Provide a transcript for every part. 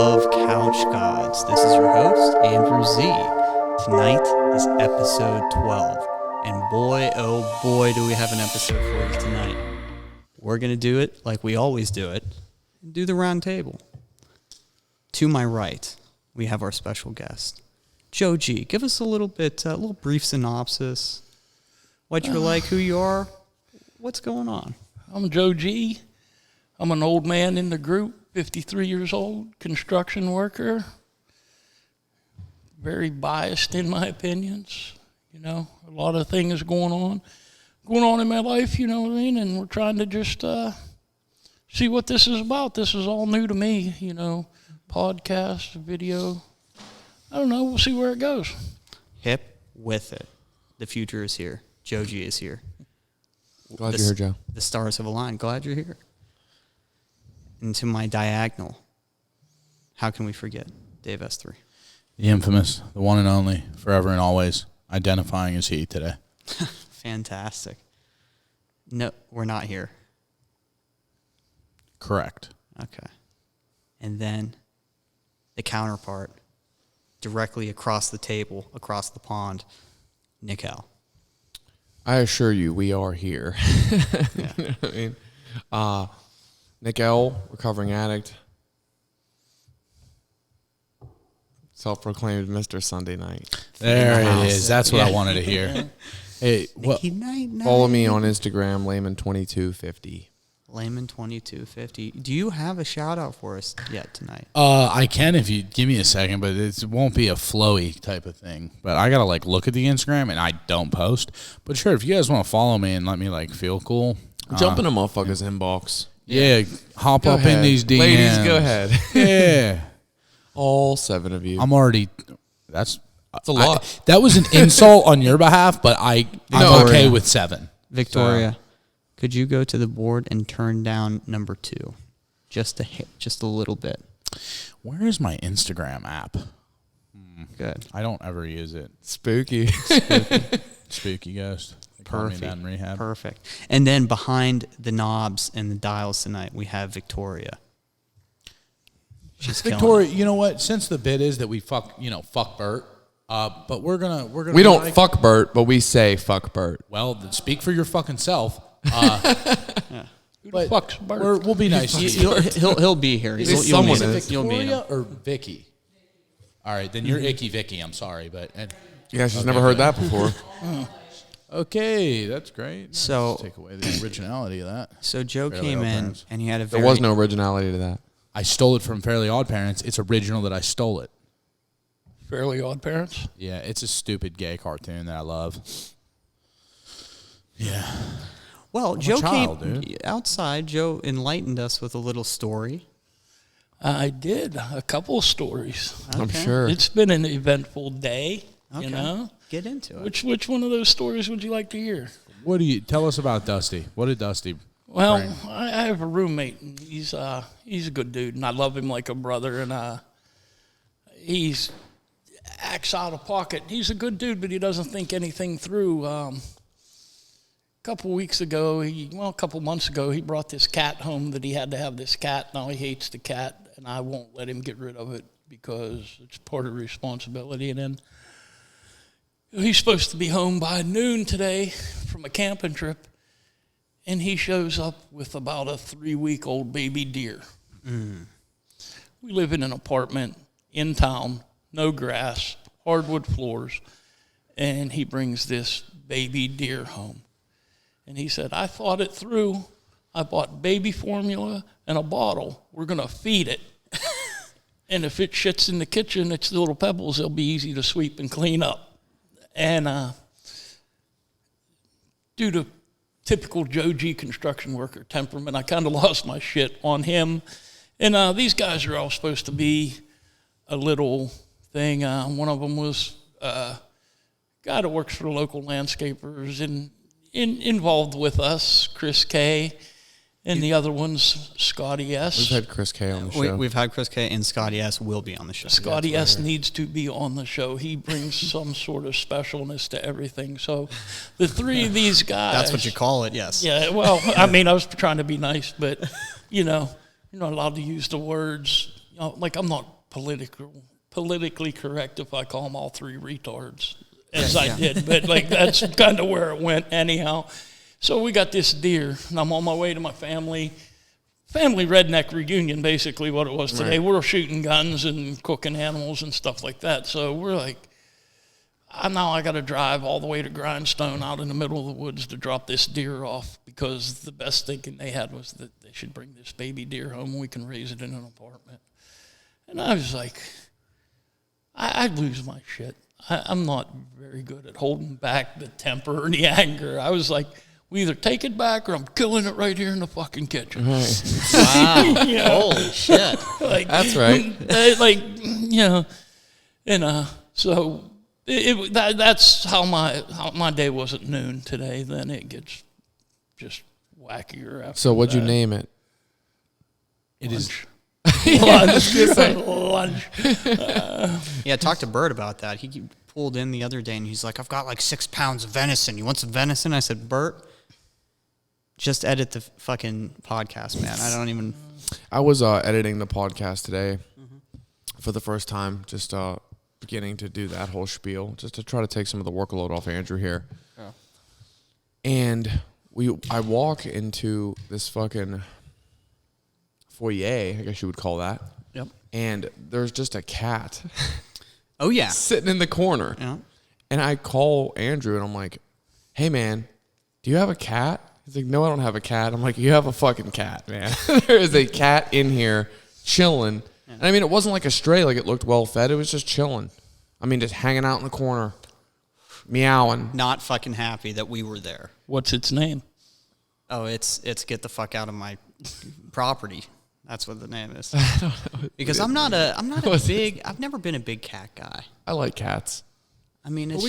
of Couch Godz. This is your host, Andrew Z. Tonight is episode 12. And boy, oh boy, do we have an episode for you tonight. We're going to do it like we always do it. Do the round table. To my right, we have our special guest, Joe G. Give us a little brief synopsis. What you're like, who you are, what's going on. I'm Joe G. I'm an old man in the group, 53 years old, construction worker. Very biased in my opinions. You know, a lot of things going on in my life, you know what I mean? And we're trying to just see what this is about. This is all new to me, you know, podcast, video. I don't know. We'll see where it goes. Hip with it. The future is here. Joe G is here. Glad you're here, Joe. The stars have aligned. Glad you're here. And to my diagonal, how can we forget Dave S3? The infamous, the one and only, forever and always, identifying as he today. Fantastic. No, we're not here. Correct. Okay. And then the counterpart, directly across the table, across the pond, Nick L. I assure you, we are here. Yeah. You know what I mean? Nick L., recovering addict. Self-proclaimed Mr. Sunday Night. There it is. That's what I wanted to hear. Hey, Nicky Night. Follow me on Instagram, Layman2250. Layman2250. Do you have a shout out for us yet tonight? I can if you give me a second, but it won't be a flowy type of thing. But I gotta look at the Instagram, and I don't post. But sure, if you guys want to follow me and let me feel cool, Jump in a motherfucker's inbox. Yeah, hop Go up ahead. in these DMs. Ladies, go ahead. Yeah, All 7 of you. I'm already. That's a lot. That was an insult on your behalf, but I'm okay with 7. Victoria, could you go to the board and turn down number 2? Just a little bit. Where is my Instagram app? Good. I don't ever use it. Spooky. Spooky ghost. They call me that in rehab. Perfect. And then behind the knobs and the dials tonight, we have Victoria. She's Victoria, you know what? Since the bit is that we fuck Bert, but we're gonna We don't fuck Bert, but we say fuck Bert. Well, then speak for your fucking self. Yeah. But Fuck's Bert. we'll be nice to you. He'll be here. least someone meet him. is. You'll meet Victoria him. or Vicky? All right, then you're Icky Vicky. I'm sorry, but Yeah, she's never heard that before. okay, that's great. So- Let's take away the originality of that. So Joe Fairly came Odd in Parents. and he had a There very was no originality to that. I stole it from Fairly Odd Parents. It's original that I stole it. Fairly Odd Parents. Yeah, it's a stupid gay cartoon that I love. Yeah. Well, I'm a Joe child, came dude. outside. Joe enlightened us with a little story. I did a couple of stories. I'm Okay. sure. It's been an eventful day, Okay. you know. Get into it. Which one of those stories would you like to hear? What do you tell us about Dusty? What did Dusty? Well, bring? I have a roommate, and he's a good dude, and I love him like a brother, and he's acts out of pocket. He's a good dude, but he doesn't think anything through. A couple months ago, he brought this cat home that he had to have this cat. Now he hates the cat, and I won't let him get rid of it because it's part of responsibility. And then he's supposed to be home by noon today from a camping trip, and he shows up with about a 3-week-old baby deer. We live in an apartment in town, no grass, hardwood floors, and he brings this baby deer home. And he said, I thought it through. I bought baby formula and a bottle. We're going to feed it. And if it shits in the kitchen, it's the little pebbles. They'll be easy to sweep and clean up. And due to typical Joe G construction worker temperament, I kind of lost my shit on him. And these guys are all supposed to be a little thing. One of them was a guy that works for the local landscapers and involved with us, Chris K. And the other one's Scotty S. We've had Chris K on the show. We've had Chris K. and Scotty S. will be on the show. Scotty S. needs to be on the show. He brings some sort of specialness to everything. So the three of these guys. That's what you call it, yes. Yeah, well, I mean, I was trying to be nice, but, you know, you're not allowed to use the words. like I'm not politically correct if I call them all three retards, as I did, but like that's kind of where it went anyhow. So we got this deer, and I'm on my way to my family redneck reunion, basically what it was today. Right. We're shooting guns and cooking animals and stuff like that. So we're like, now I got to drive all the way to Grindstone out in the middle of the woods to drop this deer off, because the best thinking they had was that they should bring this baby deer home and we can raise it in an apartment. And I was like, I'd lose my shit. I'm not very good at holding back the temper or the anger. I was like, we either take it back or I'm killing it right here in the fucking kitchen. Right. Wow. You know? Holy shit. Like, that's right. So that's how my day was at noon today. Then it gets just wackier after. So what'd you name it? It is lunch. Yeah, I talked to Bert about that. He pulled in the other day and he's like, I've got like 6 pounds of venison. You want some venison? I said, Bert, just edit the fucking podcast, man. I don't even. I was editing the podcast today for the first time, just beginning to do that whole spiel, just to try to take some of the workload off Andrew here. Yeah. And I walk into this fucking foyer, I guess you would call that. Yep. And there's just a cat. Oh, yeah. Sitting in the corner. Yeah. And I call Andrew and I'm like, hey, man, do you have a cat? He's like, no, I don't have a cat. I'm like, you have a fucking cat, man. There is a cat in here chilling. Yeah. And I mean, it wasn't like a stray, like it looked well fed. It was just chilling. I mean, just hanging out in the corner, meowing. Not fucking happy that we were there. What's its name? Oh, it's get the fuck out of my property. That's what the name is. Because I've never been a big cat guy. I like cats. I mean, it's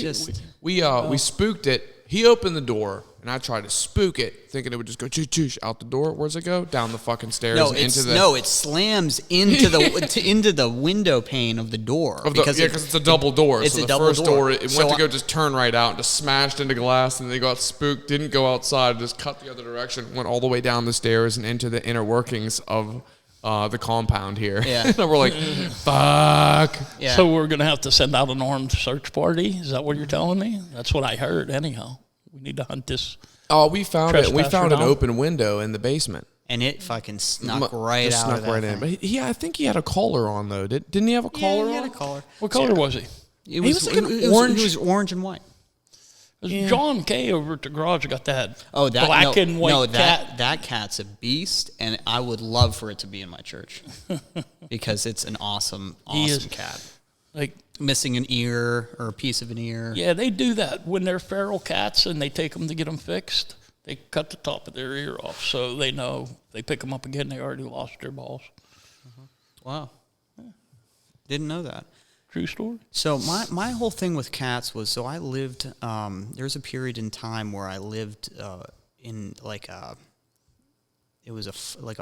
we spooked it. He opened the door, and I tried to spook it, thinking it would just go choosh out the door. Where's it go? Down the fucking stairs. It slams into the into the window pane of the door. Because it's a double door. It's so a double first door. It went to go just turn right out, just smashed into glass, and they got spooked. Didn't go outside, just cut the other direction. Went all the way down the stairs and into the inner workings of the compound here. Yeah. And we're like, fuck. Yeah. So we're gonna have to send out an armed search party. Is that what you're telling me? That's what I heard. Anyhow, we need to hunt this. Oh, we found it. We found an open window in the basement, and it fucking snuck right out. Snuck right in. But I think he had a collar on though. Didn't he have a collar? Yeah, he had a collar. What color was he? It was orange. It was orange and white. John K. over at the garage got that black and white cat. That cat's a beast, and I would love for it to be in my church because it's an awesome cat. Like missing an ear or a piece of an ear. Yeah, they do that when they're feral cats and they take them to get them fixed. They cut the top of their ear off so they know they pick them up again. They already lost their balls. Wow, didn't know that. True story. So my whole thing with cats was, so I lived, there's a period in time where I lived in like it was a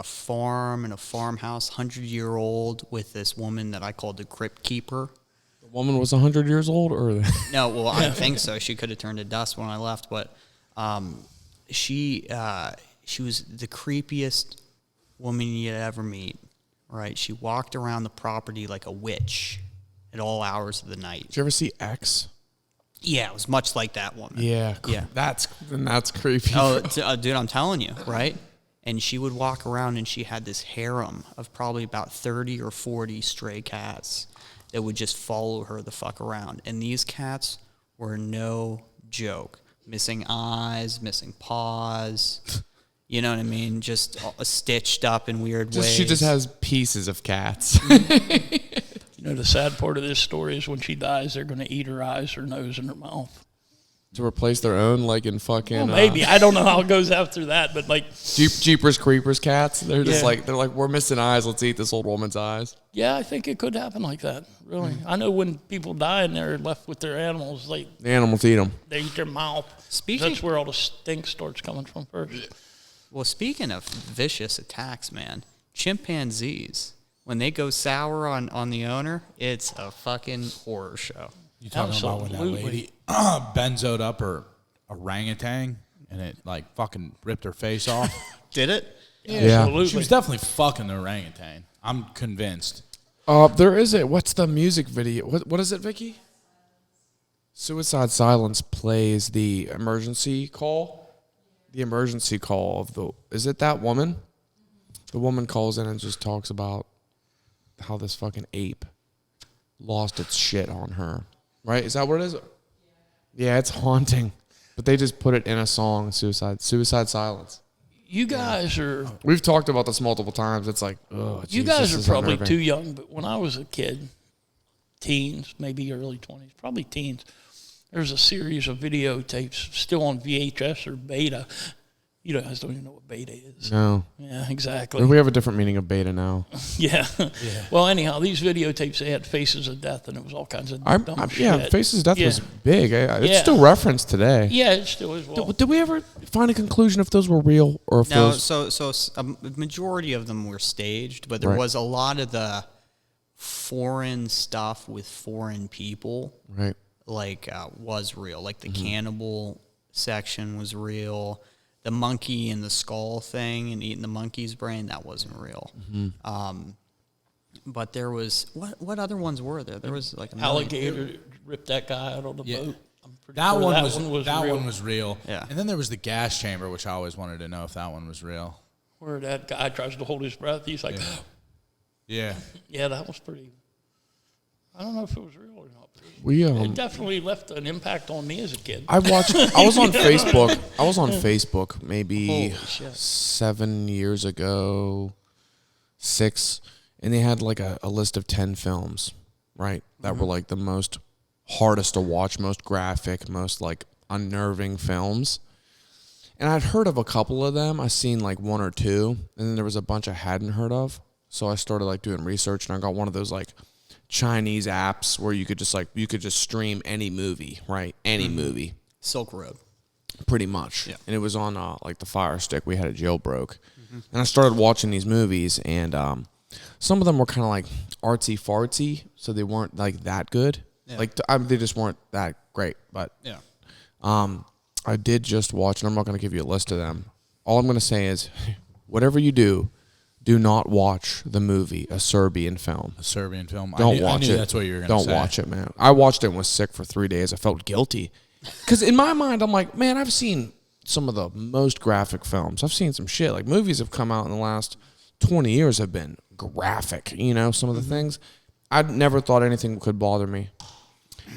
farm and a farmhouse, 100-year-old, with this woman that I called the crypt keeper. The woman was 100 years old? Or No, well, I think so. She could have turned to dust when I left, but she was the creepiest woman you'd ever meet, right? She walked around the property like a witch at all hours of the night. Did you ever see X? Yeah, it was much like that woman. Yeah. That's creepy. Oh, dude, I'm telling you, right? And she would walk around and she had this harem of probably about 30 or 40 stray cats that would just follow her the fuck around. And these cats were no joke. Missing eyes, missing paws. You know what I mean? Just stitched up in weird ways. She just has pieces of cats. You know, the sad part of this story is when she dies, they're going to eat her eyes, her nose, and her mouth. To replace their own, like in fucking... Well, maybe. I don't know how it goes after that, but like... Jeepers Creepers cats. They're just like, we're missing eyes. Let's eat this old woman's eyes. Yeah, I think it could happen like that, really. I know when people die and they're left with their animals, the animals eat them. They eat their mouth. That's where all the stink starts coming from first. Well, speaking of vicious attacks, man, chimpanzees... When they go sour on the owner, it's a fucking horror show. You talking about when that lady benzoed up her orangutan and it like fucking ripped her face off? Did it? Yeah. Absolutely. She was definitely fucking the orangutan. I'm convinced. There is a, what's the music video? What is it, Vicky? Suicide Silence plays the emergency call. The emergency call of is it that woman? The woman calls in and just talks about how this fucking ape lost its shit on her. Right? Is that what it is? Yeah, it's haunting. But they just put it in a song, Suicide Silence. You guys are... We've talked about this multiple times. It's like, oh, you guys are probably too young, but when I was a kid, teens, maybe early 20s, probably teens, there's a series of videotapes still on VHS or beta. You guys don't even know what beta is. No. Yeah, exactly. We have a different meaning of beta now. Yeah. Well, anyhow, these videotapes, they had Faces of Death, and it was all kinds of dumb shit. Yeah, Faces of Death was big. It's still referenced today. Yeah, it still is. Well. Did we ever find a conclusion if those were real or if No, those... so a majority of them were staged, but there was a lot of the foreign stuff with foreign people. Right. Was real. Like the cannibal section was real. The monkey and the skull thing and eating the monkey's brain, that wasn't real. But there was what other ones were there? There was like alligator ripped that guy out on the boat. I'm pretty That sure one that was one was that real. one was real. Yeah. And then there was the gas chamber, which I always wanted to know if that one was real. Where that guy tries to hold his breath, he's like, Yeah. yeah, that was pretty. I don't know if it was real or not. It it definitely left an impact on me as a kid. I was on Facebook. I was on Facebook maybe 7 years ago, 6, and they had like a list of 10 films, right? That were like the most hardest to watch, most graphic, most like unnerving films. And I'd heard of a couple of them. I seen like 1 or 2, and then there was a bunch I hadn't heard of. So I started like doing research, and I got one of those like Chinese apps where you could just stream any movie, right? Any movie. Silk Road. Pretty much. Yeah. And it was on like the Fire Stick. We had a jailbroke. And I started watching these movies, and some of them were kind of like artsy fartsy, so they weren't like that good. Yeah. Like they just weren't that great. But Yeah. I did just watch, and I'm not going to give you a list of them. All I'm going to say is, whatever you do not watch the movie A Serbian Film. A Serbian film. Don't watch it. That's what you were going to say. Don't watch it, man. I watched it and was sick for 3 days. I felt guilty. Because in my mind, I'm like, man, I've seen some of the most graphic films. I've seen some shit. Like, movies have come out in the last 20 years have been graphic, some of the things. I never thought anything could bother me.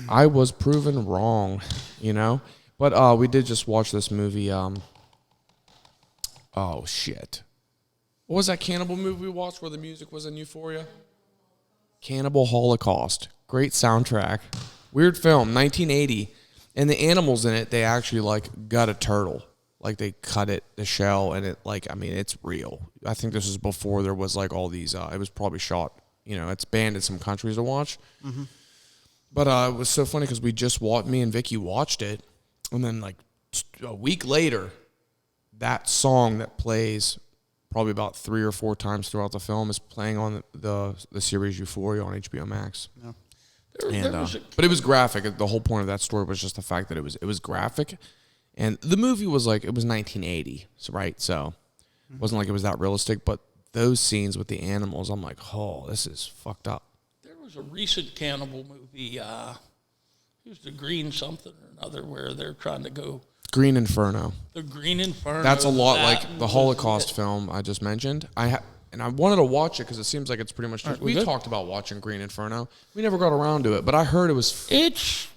I was proven wrong, But we did just watch this movie. Oh, shit. What was that cannibal movie we watched where the music was in Euphoria? Cannibal Holocaust. Great soundtrack. Weird film, 1980. And the animals in it, they actually like gut a turtle. Like they cut the shell, and it's real. I think this was before there was like all these, it was probably shot, it's banned in some countries to watch. But it was so funny because me and Vicky watched it. And then like a week later, that song that plays probably about 3 or 4 times throughout the film is playing on the series Euphoria on HBO Max. Yeah. But it was graphic. The whole point of that story was just the fact that it was graphic, and the movie was like it was 1980, right? So it wasn't like it was that realistic. But those scenes with the animals, I'm like, oh, this is fucked up. There was a recent cannibal movie. It was the Green something or another where they're trying to go. Green Inferno. The Green Inferno. That's a lot like the Holocaust film I just mentioned. And I wanted to watch it because it seems like it's pretty much. We talked about watching Green Inferno. We never got around to it, but I heard it was. It's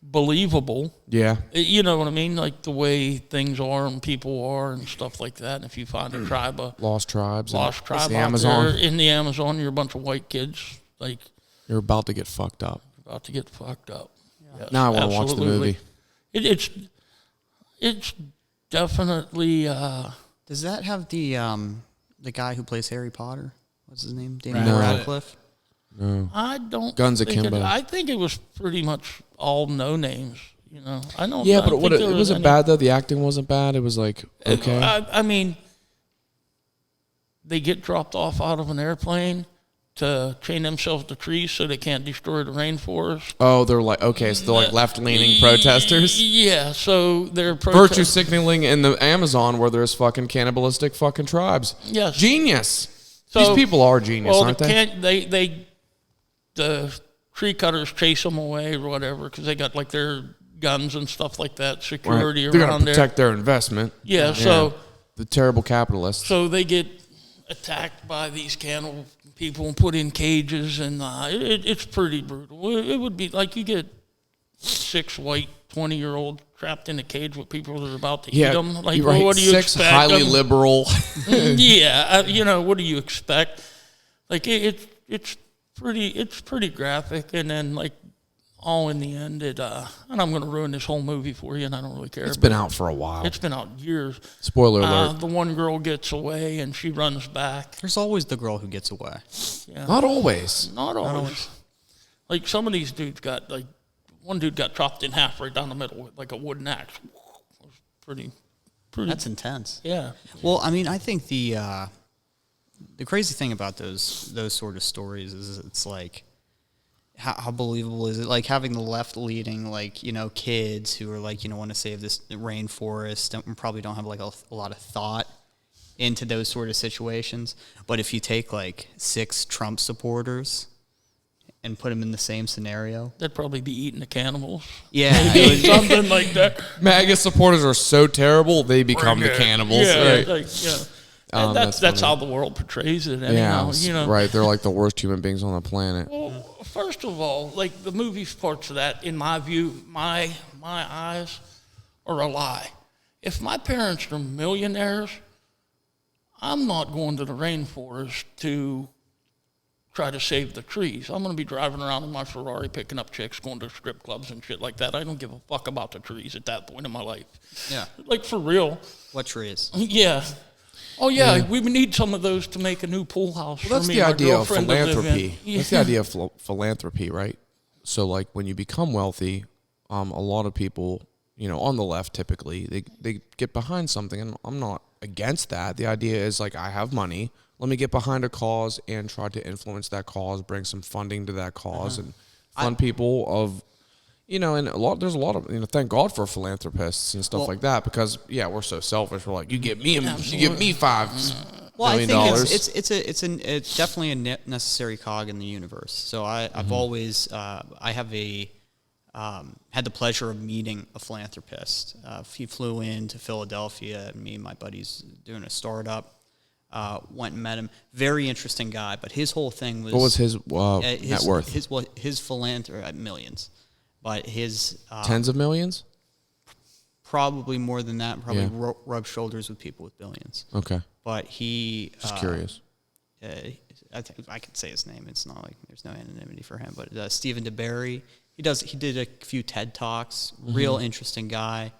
believable. Yeah. You know what I mean? Like the way things are and people are and stuff like that. And if you find a tribe of lost tribes the out Amazon. There in the Amazon, you're a bunch of white kids. Like you're about to get fucked up. Yes, now I want to watch the movie. It's definitely. Does that have the guy who plays Harry Potter? What's his name? No. Radcliffe? No. I don't. Guns Akimbo. I think it was pretty much all no names. I don't. Yeah, but it wasn't bad though. The acting wasn't bad. It was like okay. I mean, they get dropped off out of an airplane to chain themselves to trees so they can't destroy the rainforest. Oh, they're like, okay, so they're like left-leaning protesters? Yeah, so they're virtue signaling in the Amazon where there's fucking cannibalistic fucking tribes. Yes. Genius. These people are genius, aren't they? The tree cutters chase them away or whatever because they got like their guns and stuff like that, security They're around gonna protect their investment. Yeah, so the terrible capitalists. So they get attacked by these cannibal people and put in cages, and it's pretty brutal. It would be like you get 6 white 20-year-olds trapped in a cage with people that are about to eat them. Like, right. What do you 6 expect? highly liberal. What do you expect? Like it's pretty graphic, and then like all in the end, and I'm going to ruin this whole movie for you, and I don't really care. It's been out for a while. It's been out years. Spoiler alert. The one girl gets away, and she runs back. There's always the girl who gets away. Yeah. Not always. Not always. Like some of these dudes got like one dude got chopped in half right down the middle with like a wooden axe. It was pretty. That's intense. Yeah. Well, I mean, I think the crazy thing about those sort of stories is it's like, how believable is it? Like having the left leading, like, kids who are like, want to save this rainforest and probably don't have like a lot of thought into those sort of situations. But if you take like 6 Trump supporters and put them in the same scenario, they'd probably be eating the cannibals. Yeah. Something like that. MAGA supporters are so terrible, they become the cannibals. Yeah. Right. That's how the world portrays it. Anyhow, right. They're like the worst human beings on the planet. Well, first of all, like the movie parts of that, in my view, my eyes are a lie. If my parents are millionaires, I'm not going to the rainforest to try to save the trees. I'm going to be driving around in my Ferrari, picking up chicks, going to strip clubs and shit like that. I don't give a fuck about the trees at that point in my life. Yeah. Like, for real. What trees? Yeah. Oh, yeah, we need some of those to make a new pool house for That's me the and my idea of girlfriend to live in. philanthropy. Yeah. That's the idea of philanthropy, right? So, like, when you become wealthy, a lot of people, on the left typically, they get behind something, and I'm not against that. The idea is, like, I have money. Let me get behind a cause and try to influence that cause, bring some funding to that cause, and fund people of... and there's a lot of, thank God for philanthropists and stuff like that, because we're so selfish. We're like, you give me $5 million. I think it's definitely a necessary cog in the universe. So I've always I have had the pleasure of meeting a philanthropist. He flew in to Philadelphia, and me and my buddies doing a startup. Went and met him. Very interesting guy, but his whole thing was... What was his net worth? His philanthropy, millions. But his... Tens of millions? Probably more than that. Probably rub shoulders with people with billions. Okay. But he... Just curious. I think I can say his name. It's not like there's no anonymity for him. But Stephen DeBerry, he did a few TED Talks. Real interesting guy.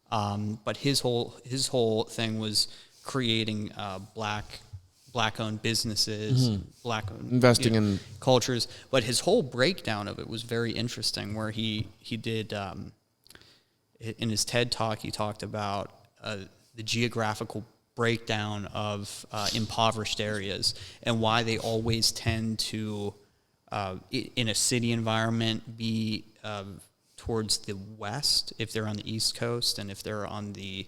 But his whole thing was creating black-owned businesses, black-owned investing in cultures. But his whole breakdown of it was very interesting, where he did in his TED Talk, he talked about the geographical breakdown of impoverished areas and why they always tend to, in a city environment, be towards the west if they're on the East Coast, and if they're on the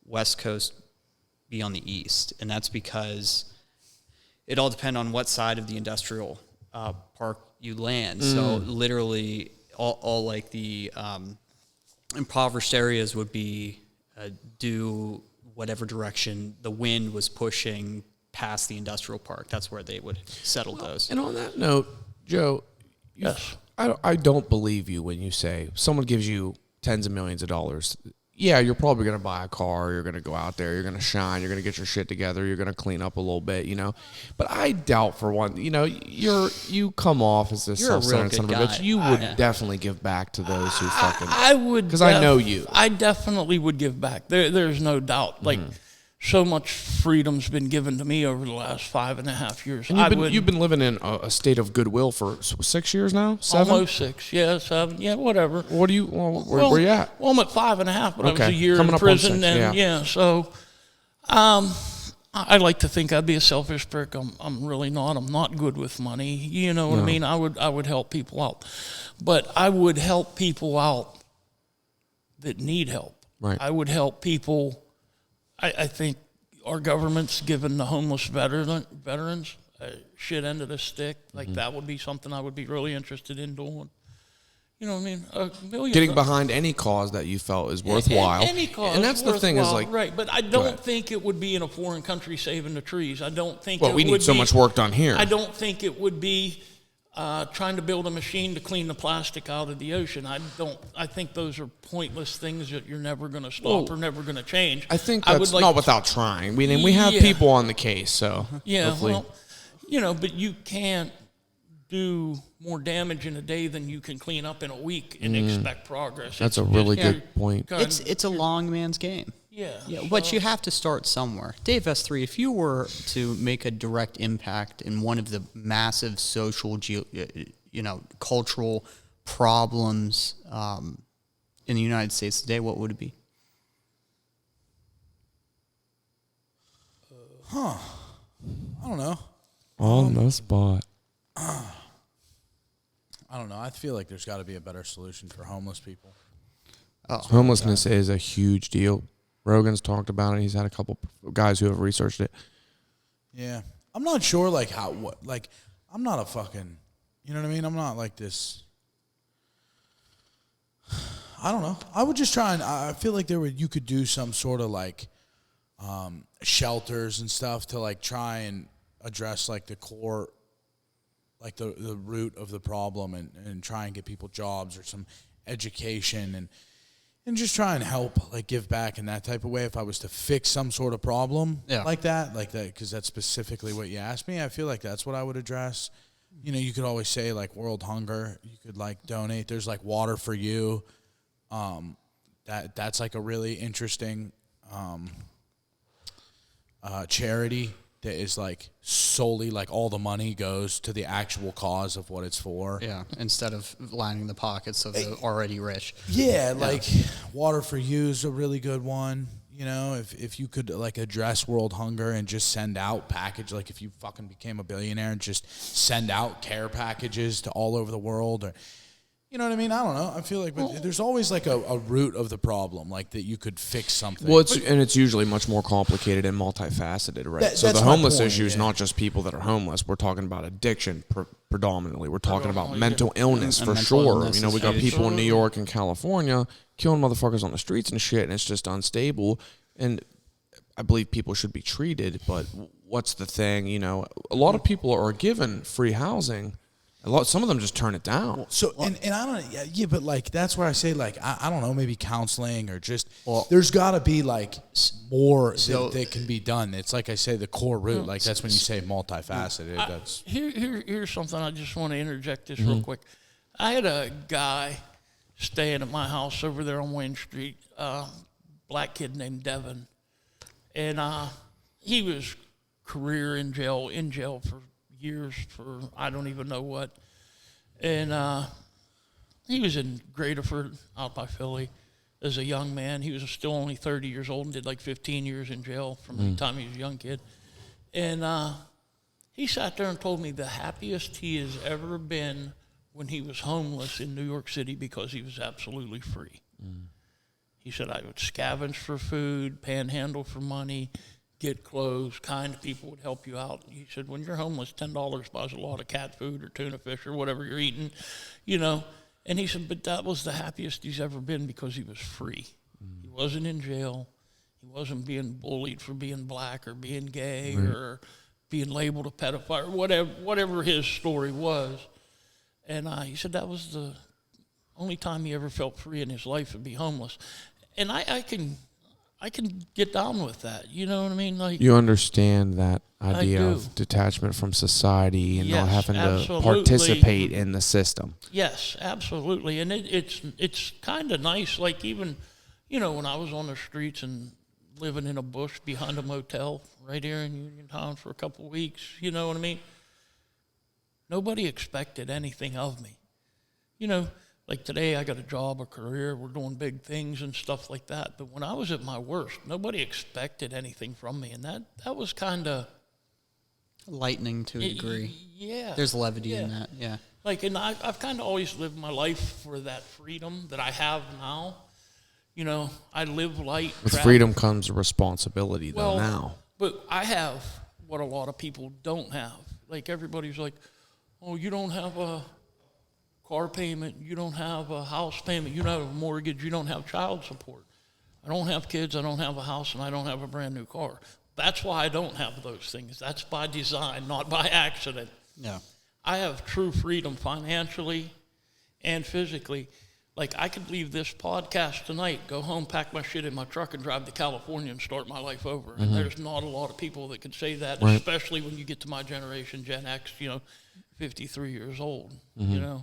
West Coast, be on the east. And that's because it all depends on what side of the industrial park you land. So literally all like the impoverished areas would be due whatever direction the wind was pushing past the industrial park. That's where they would settle those. And on that note, Joe, Yes. I don't believe you when you say someone gives you tens of millions of dollars. Yeah, you're probably going to buy a car, you're going to go out there, you're going to shine, you're going to get your shit together, you're going to clean up a little bit, But I doubt for one, you come off as this self-centered son of a bitch. You would definitely give back to those who fucking... I would... Because I know you. I definitely would give back. There's no doubt. Like, so much freedom's been given to me over the last 5.5 years. And you've been living in a state of goodwill for 6 years now? 7? Almost 6, 7, whatever. What do you? Where you at? Well, I'm at 5.5, but I was Okay. a year Coming in up on prison. 6, And so I like to think I'd be a selfish prick. I'm really not. I'm not good with money. You know what I mean? I would help people out, but I would help people out that need help. Right. I would help people. I think our government's given the homeless veterans shit end of the stick. Like that would be something I would be really interested in doing. You know what I mean? A million. Getting behind any cause that you felt is worthwhile. Any cause, and that's the thing is like, right? But I don't think it would be in a foreign country saving the trees. I don't think. Well, we need so much work done here. I don't think it would be trying to build a machine to clean the plastic out of the ocean. I think those are pointless things that you're never going to stop or never going to change. I think that's not without trying. We have people on the case, so yeah. hopefully. Well, but you can't do more damage in a day than you can clean up in a week and expect progress. That's a really good point. It's a long man's game. Yeah. But you have to start somewhere. Dave S3, if you were to make a direct impact in one of the massive social, cultural problems in the United States today, what would it be? I don't know. On the spot. I don't know. I feel like there's got to be a better solution for homeless people. Homelessness is a huge deal. Rogan's talked about it. He's had a couple guys who have researched it. Yeah. I'm not sure, I'm not a fucking, you know what I mean? I'm not like this. I don't know. I would just try and, I feel like you could do some sort of shelters and stuff to try and address the core, the root of the problem and try and get people jobs or some education and just try and help, give back in that type of way. If I was to fix some sort of problem like that, because that's specifically what you asked me, I feel like that's what I would address. You could always say world hunger. You could donate. There's water for you. That's a really interesting charity that is solely all the money goes to the actual cause of what it's for. Yeah, instead of lining the pockets of the already rich. Yeah, Water for You is a really good one. If you could address world hunger and just send out package, if you fucking became a billionaire and just send out care packages to all over the world, or you know what I mean? I don't know. I feel like there's always a root of the problem, that you could fix something. Well, it's usually much more complicated and multifaceted, right? So the homeless issue is not just people that are homeless. We're talking about addiction predominantly. We're talking about mental illness for sure. We got people in New York and California killing motherfuckers on the streets and shit, and it's just unstable. And I believe people should be treated, but what's the thing? A lot of people are given free housing. Some of them just turn it down. So and I don't but that's where I say I don't know, maybe counseling or just there's got to be more that can be done. It's I say the core root. That's when you say multifaceted. Here's something I just want to interject this real quick. I had a guy staying at my house over there on Wayne Street, black kid named Devin, and he was career in jail for years for I don't even know what, and he was in Graterford out by Philly as a young man. He was still only 30 years old and did 15 years in jail from the time he was a young kid, and he sat there and told me the happiest he has ever been when he was homeless in New York City because he was absolutely free. He said, I would scavenge for food, panhandle for money, get clothes, kind people would help you out. He said, when you're homeless, $10 buys a lot of cat food or tuna fish or whatever you're eating, And he said, but that was the happiest he's ever been because he was free. He wasn't in jail. He wasn't being bullied for being black or being gay or being labeled a pedophile or whatever his story was. And he said that was the only time he ever felt free in his life to be homeless. And I can get down with that. You know what I mean? You understand that idea of detachment from society and not having to participate in the system. Yes, absolutely. And it's kind of nice. Even, when I was on the streets and living in a bush behind a motel right here in Uniontown for a couple of weeks, you know what I mean? Nobody expected anything of me. Today I got a job, a career, we're doing big things and stuff like that. But when I was at my worst, nobody expected anything from me. And that was kind of... lightening to a degree. Yeah. There's levity in that, yeah. And I've kind of always lived my life for that freedom that I have now. I live light. With freedom comes responsibility, though, now. But I have what a lot of people don't have. Like everybody's like, oh, you don't have a car payment, you don't have a house payment, you don't have a mortgage, you don't have child support. I don't have kids, I don't have a house, and I don't have a brand new car. That's why I don't have those things. That's by design, not by accident. Yeah. I have true freedom financially and physically. Like, I could leave this podcast tonight, go home, pack my shit in my truck, and drive to California and start my life over. Mm-hmm. And there's not a lot of people that can say that, right. Especially when you get to my generation, Gen X, 53 years old, Yeah.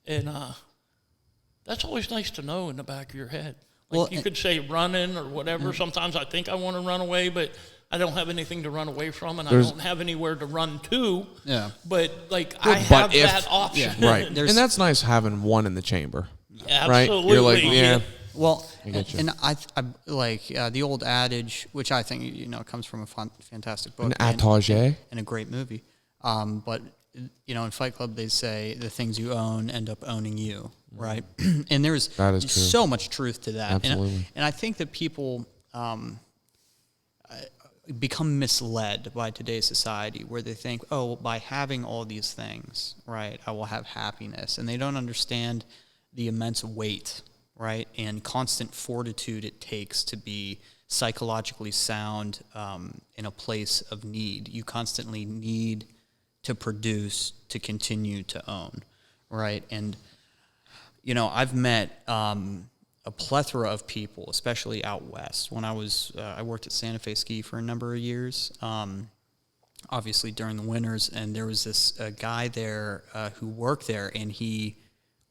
And that's always nice to know in the back of your head. Like, you could say running or whatever. Mm-hmm. Sometimes I think I want to run away, but I don't have anything to run away from, and I don't have anywhere to run to. Yeah. But, I have that option. Yeah, right. And that's nice having one in the chamber. Absolutely. Right? You're like, yeah. Well, and I like the old adage, which I think comes from a fantastic book, an adage, and a great movie. But in Fight Club, they say the things you own end up owning you, right? And there's so much truth to that. Absolutely. And I think that people become misled by today's society, where they think, oh, by having all these things, right, I will have happiness, and they don't understand the immense weight, right, and constant fortitude it takes to be psychologically sound in a place of need. You constantly need to produce to continue to own, right? And, I've met a plethora of people, especially out west. When I worked at Santa Fe Ski for a number of years, obviously during the winters, and there was this guy there who worked there, and he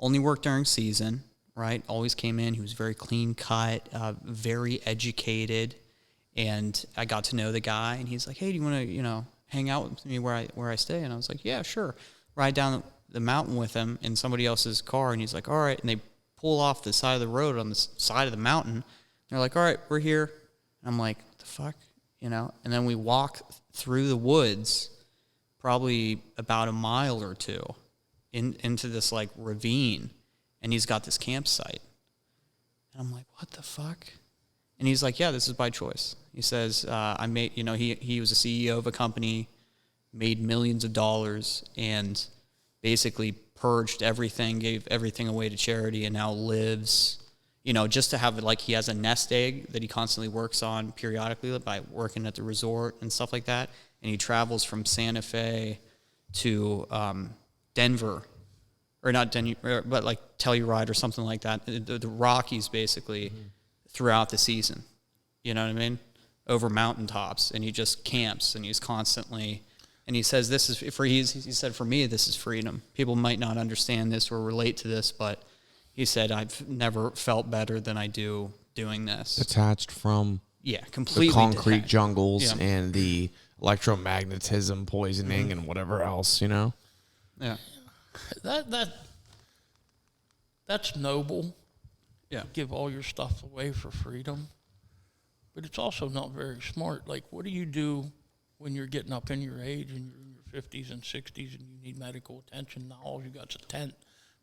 only worked during season, right? Always came in. He was very clean cut, very educated, and I got to know the guy. And he's like, "Hey, do you want to, hang out with me where I stay?" And I was like, "Yeah, sure." Ride down the mountain with him in somebody else's car, and he's like, "All right." And they pull off the side of the road on the side of the mountain. And they're like, "All right, we're here." And I'm like, "What the fuck?" And then we walk through the woods, probably about a mile or two, into this ravine, and he's got this campsite. And I'm like, what the fuck? And he's like, yeah, this is by choice. He says, I made, he was a CEO of a company, made millions of dollars, and basically purged everything, gave everything away to charity, and now lives, just to have he has a nest egg that he constantly works on periodically by working at the resort and stuff like that. And he travels from Santa Fe to Denver, or not Denver, but Telluride or something like that, the Rockies basically, throughout the season. You know what I mean? Over mountaintops, and he just camps, and he's constantly, and he says, "This is he said, for me, this is freedom. People might not understand this or relate to this, but he said, I've never felt better than I do doing this." Detached from completely the concrete detached. jungles and the electromagnetism poisoning and whatever else, Yeah. That's noble. Yeah. Give all your stuff away for freedom. But it's also not very smart. What do you do when you're getting up in your age and you're in your 50s and 60s and you need medical attention? Now all you got's a tent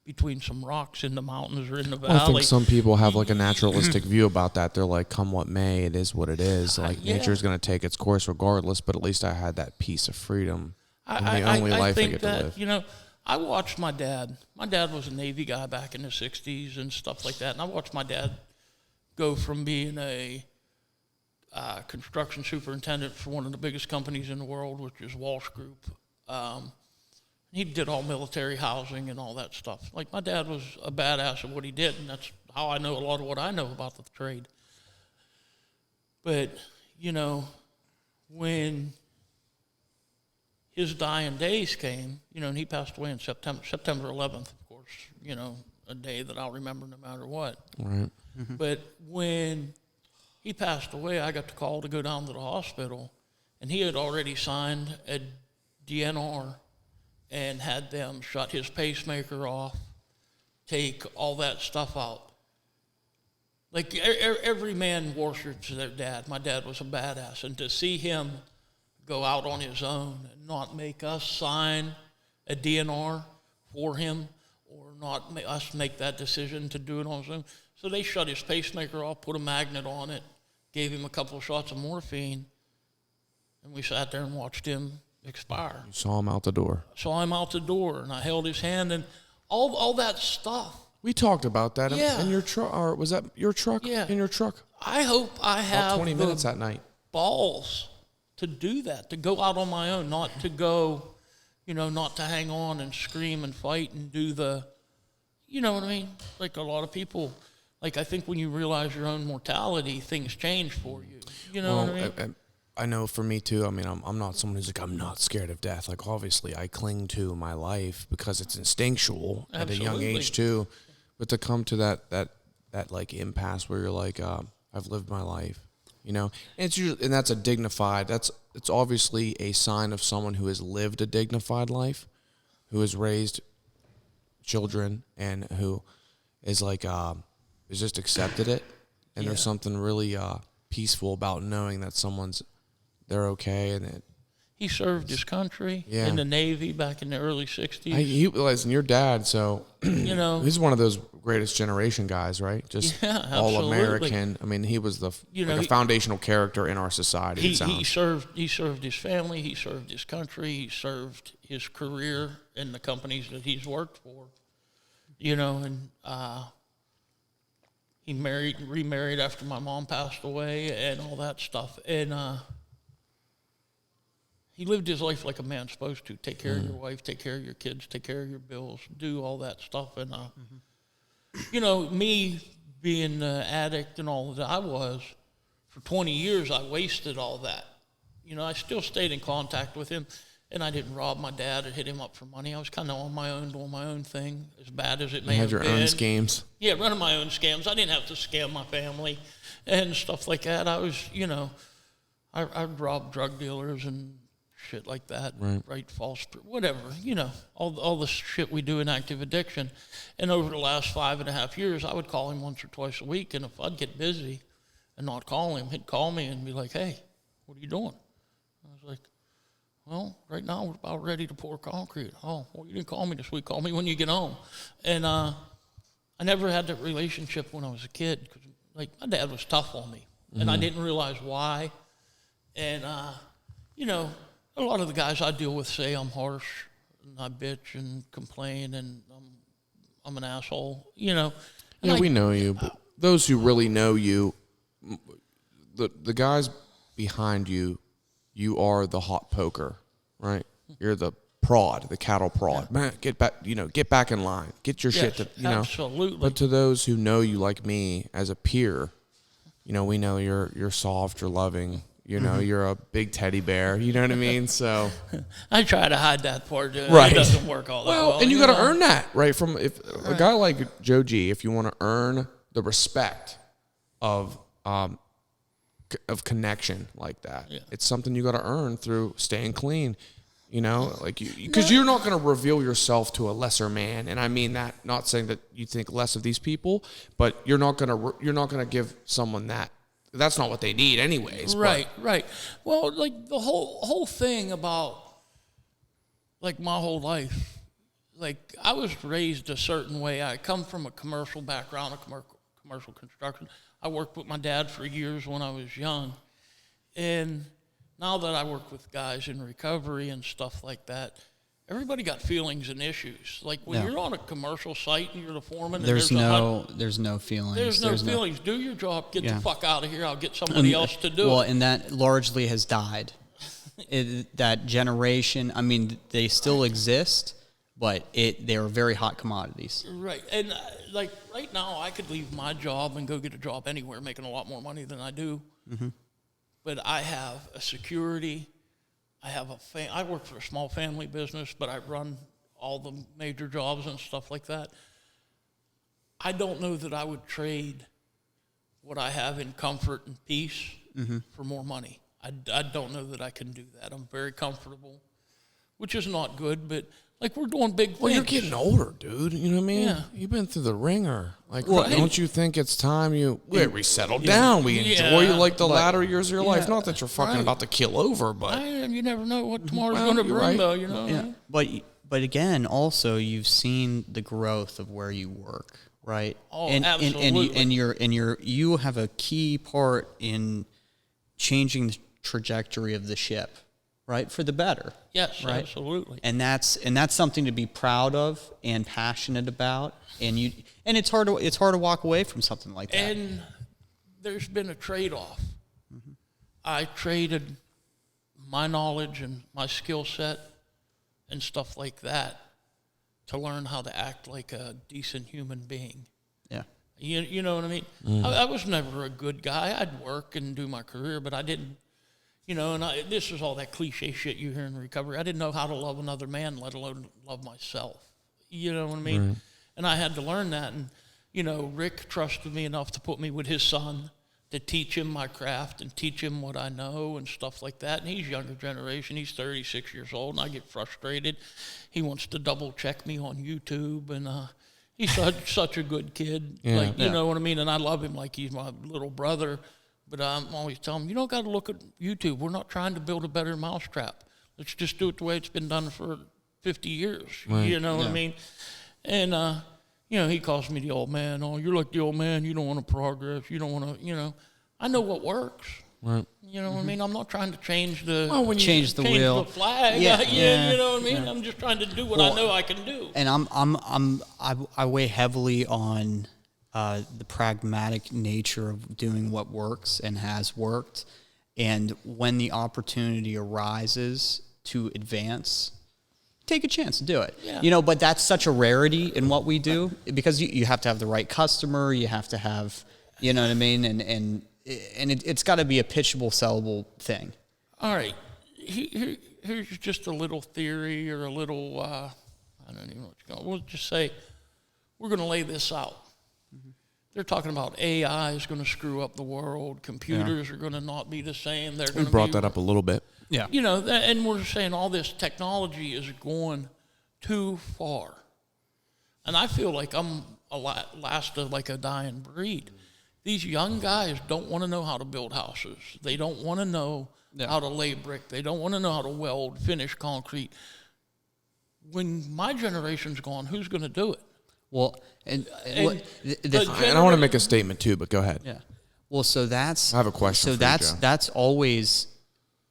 between some rocks in the mountains or in the valley. Well, I think some people have a naturalistic view about that. They're like, come what may, it is what it is. Nature's going to take its course regardless, but at least I had that piece of freedom. The only life I get to live. I watched my dad. My dad was a Navy guy back in the 60s and stuff like that. And I watched my dad go from being a construction superintendent for one of the biggest companies in the world, which is Walsh Group. He did all military housing and all that stuff. My dad was a badass at what he did, and that's how I know a lot of what I know about the trade. But, when his dying days came, and he passed away in September 11th, of course, a day that I'll remember no matter what. Right. Mm-hmm. But when he passed away, I got the call to go down to the hospital, and he had already signed a DNR and had them shut his pacemaker off, take all that stuff out. Every man worships their dad. My dad was a badass, and to see him go out on his own and not make us sign a DNR for him, or not us make that decision to do it on his own. So they shut his pacemaker off, put a magnet on it, gave him a couple of shots of morphine, and we sat there and watched him expire. You saw him out the door. Saw him out the door, and I held his hand, and all that stuff. We talked about that Yeah. in your truck, or was that your truck? Yeah. In your truck? I hope I have About 20 the minutes that night. balls to do that, to go out on my own, not to go, not to hang on and scream and fight and do the, you know what I mean? Like a lot of people, like I think when you realize your own mortality, things change for you. You know what I mean? I know for me too. I mean, I'm not someone who's like, I'm not scared of death. Like, obviously, I cling to my life because it's instinctual at a young age too. But to come to that like impasse where you're like, I've lived my life, and it's usually, and that's a dignified. It's obviously a sign of someone who has lived a dignified life, who has raised children, and who is like has just accepted it. And there's something really peaceful about knowing that they're okay, and he served his country in the Navy back in the early 60s. He was your dad, so he's one of those greatest generation guys, right? Just all American. I mean, he was a foundational character in our society. He served his family, he served his country, he served his career in the companies that he's worked for. And he remarried after my mom passed away and all that stuff. And he lived his life like a man's supposed to. Take care of your wife, take care of your kids, take care of your bills, do all that stuff. And, me being an addict and all that I was, for 20 years I wasted all that. I still stayed in contact with him, and I didn't rob my dad or hit him up for money. I was kind of on my own, doing my own thing, as bad as it may have been. You had your own schemes. Yeah, running my own scams. I didn't have to scam my family and stuff like that. I was, I'd rob drug dealers and shit like that, right, false, whatever, all the shit we do in active addiction. And over the last 5.5 years, I would call him once or twice a week, and if I'd get busy and not call him, he'd call me and be like, hey, what are you doing? I was like, well, right now we're about ready to pour concrete. Oh, well, you didn't call me this week. Call me when you get home. And I never had that relationship when I was a kid, because, like, my dad was tough on me, and I didn't realize why. And, a lot of the guys I deal with say I'm harsh, and I bitch and complain, and I'm an asshole, Yeah, we know you, but those who really know you, the guys behind you, you are the hot poker, right? You're the prod, the cattle prod. Yeah. Man, get back in line. Get your shit to, absolutely. But to those who know you like me as a peer, we know you're soft, you're loving. You're a big teddy bear. You know what I mean? So I try to hide that part. Right. It doesn't work all that well. And you got to earn that, right? From a guy like Joe G, if you want to earn the respect of connection like that, it's something you got to earn through staying clean. Because you're not going to reveal yourself to a lesser man, and I mean that not saying that you think less of these people, but you're not going to give someone that. That's not what they need anyways. Right. Well, like the whole thing about, like, my whole life, like, I was raised a certain way. I come from a commercial background, commercial construction. I worked with my dad for years when I was young. And now that I work with guys in recovery and stuff like that, everybody got feelings and issues. Like, when you're on a commercial site and you're the foreman, there's no feelings. There's no feelings. Do your job. Get the fuck out of here. I'll get somebody else to do it. Well, and that largely has died. That generation, I mean, they still exist, but they are very hot commodities. Right. And, like, right now, I could leave my job and go get a job anywhere making a lot more money than I do. Mm-hmm. But I have a security. I have I work for a small family business, but I run all the major jobs and stuff like that. I don't know that I would trade what I have in comfort and peace for more money. I don't know that I can do that. I'm very comfortable, which is not good, but, like, we're doing big things. Well, you're getting older, dude. You know what I mean? Yeah. You've been through the ringer. Like, don't you think it's time we settle down? We enjoy like the latter years of your life. Not that you're fucking about to kill over, but you never know what tomorrow's going to bring, though. Yeah. But again, also you've seen the growth of where you work, right? Oh, absolutely. And you have a key part in changing the trajectory of the ship, right? For the better. Yes, right? absolutely. And that's something to be proud of and passionate about. And it's hard to walk away from something like that. And there's been a trade-off. I traded my knowledge and my skill set and stuff like that to learn how to act like a decent human being. Yeah. You know what I mean? I was never a good guy. I'd work and do my career, but I didn't, and this is all that cliche shit you hear in recovery. I didn't know how to love another man, let alone love myself. You know what I mean? Right. And I had to learn that. And, Rick trusted me enough to put me with his son to teach him my craft and teach him what I know and stuff like that. And he's younger generation. He's 36 years old, and I get frustrated. He wants to double check me on YouTube, and he's such a good kid. Yeah. You know what I mean? And I love him like he's my little brother. But I'm always telling him, you don't got to look at YouTube. We're not trying to build a better mousetrap. Let's just do it the way it's been done for 50 years. Right. You know what I mean? And, he calls me the old man. Oh, you're like the old man. You don't want to progress. You don't want to, I know what works. Right. You know what I mean? I'm not trying to change the change the wheel, the flag. Yeah. You know what I mean? Yeah. I'm just trying to do what I know I can do. And I weigh heavily on the pragmatic nature of doing what works and has worked, and when the opportunity arises to advance, take a chance to do it. Yeah. But that's such a rarity in what we do, because you have to have the right customer, you have to have, you know what I mean, and it's got to be a pitchable, sellable thing. All right, here's just a little theory or a little, I don't even know what you're going. We'll just say we're going to lay this out. They're talking about AI is going to screw up the world. Computers are going to not be the same. We brought that up a little bit. Yeah. And we're saying all this technology is going too far. And I feel like I'm last of like a dying breed. These young guys don't want to know how to build houses. They don't want to know how to lay brick. They don't want to know how to weld, finish concrete. When my generation's gone, who's going to do it? Well, and I want to make a statement too, but go ahead. Yeah. Well, so that's. I have a question. So that's always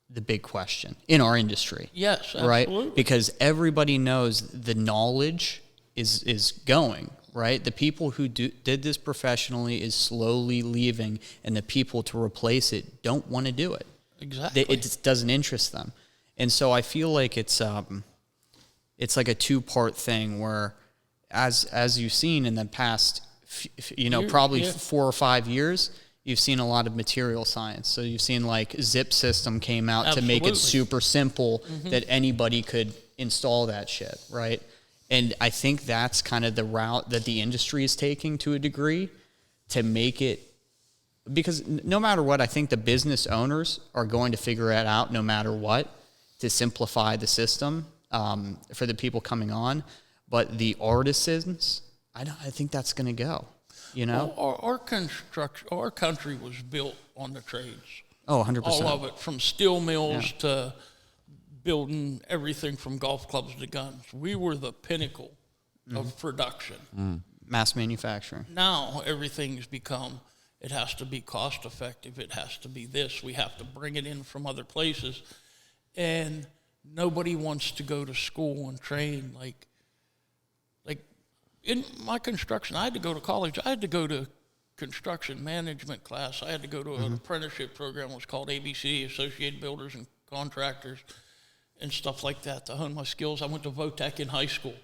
the big question in our industry. Yes, absolutely. Right? Because everybody knows the knowledge is going, right? The people who did this professionally is slowly leaving, and the people to replace it don't want to do it. Exactly. It just doesn't interest them. And so I feel like it's like a two-part thing where, as you've seen in the past, probably 4 or 5 years, you've seen a lot of material science. So you've seen like Zip System came out to make it super simple that anybody could install that shit, right? And I think that's kind of the route that the industry is taking to a degree to make it, because no matter what, I think the business owners are going to figure it out no matter what to simplify the system for the people coming on. But the artisans, I think that's going to go. Well, our country was built on the trades. Oh, 100%. All of it, from steel mills to building everything from golf clubs to guns. We were the pinnacle of production. Mass manufacturing. Now everything's become, it has to be cost effective. It has to be this. We have to bring it in from other places. And nobody wants to go to school and train like in my construction. I had to go to college. I had to go to construction management class. I had to go to an apprenticeship program. It was called ABC, Associated Builders and Contractors, and stuff like that to hone my skills. I went to VOTEC in high school.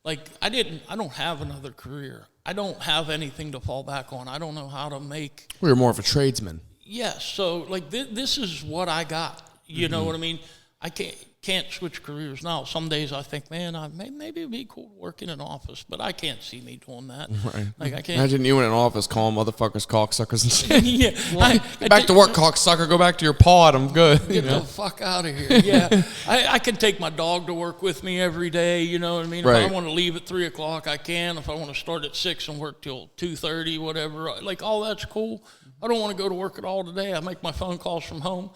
Like, I don't have another career. I don't have anything to fall back on. I don't know how to make. Well, you're more of a tradesman. Yes. So, like, this is what I got. You know what I mean? I can't switch careers now. Some days I think, man, maybe it'd be cool to work in an office, but I can't see me doing that. Right. Like, I can't. Imagine you in an office calling motherfuckers cocksuckers and shit. Yeah. Get back to work, cocksucker. Go back to your pod. I'm good. Get the fuck out of here. Yeah. I can take my dog to work with me every day. You know what I mean? Right. If I want to leave at 3 o'clock, I can. If I want to start at 6 and work till 2:30, whatever, like, all that's cool. I don't want to go to work at all today. I make my phone calls from home.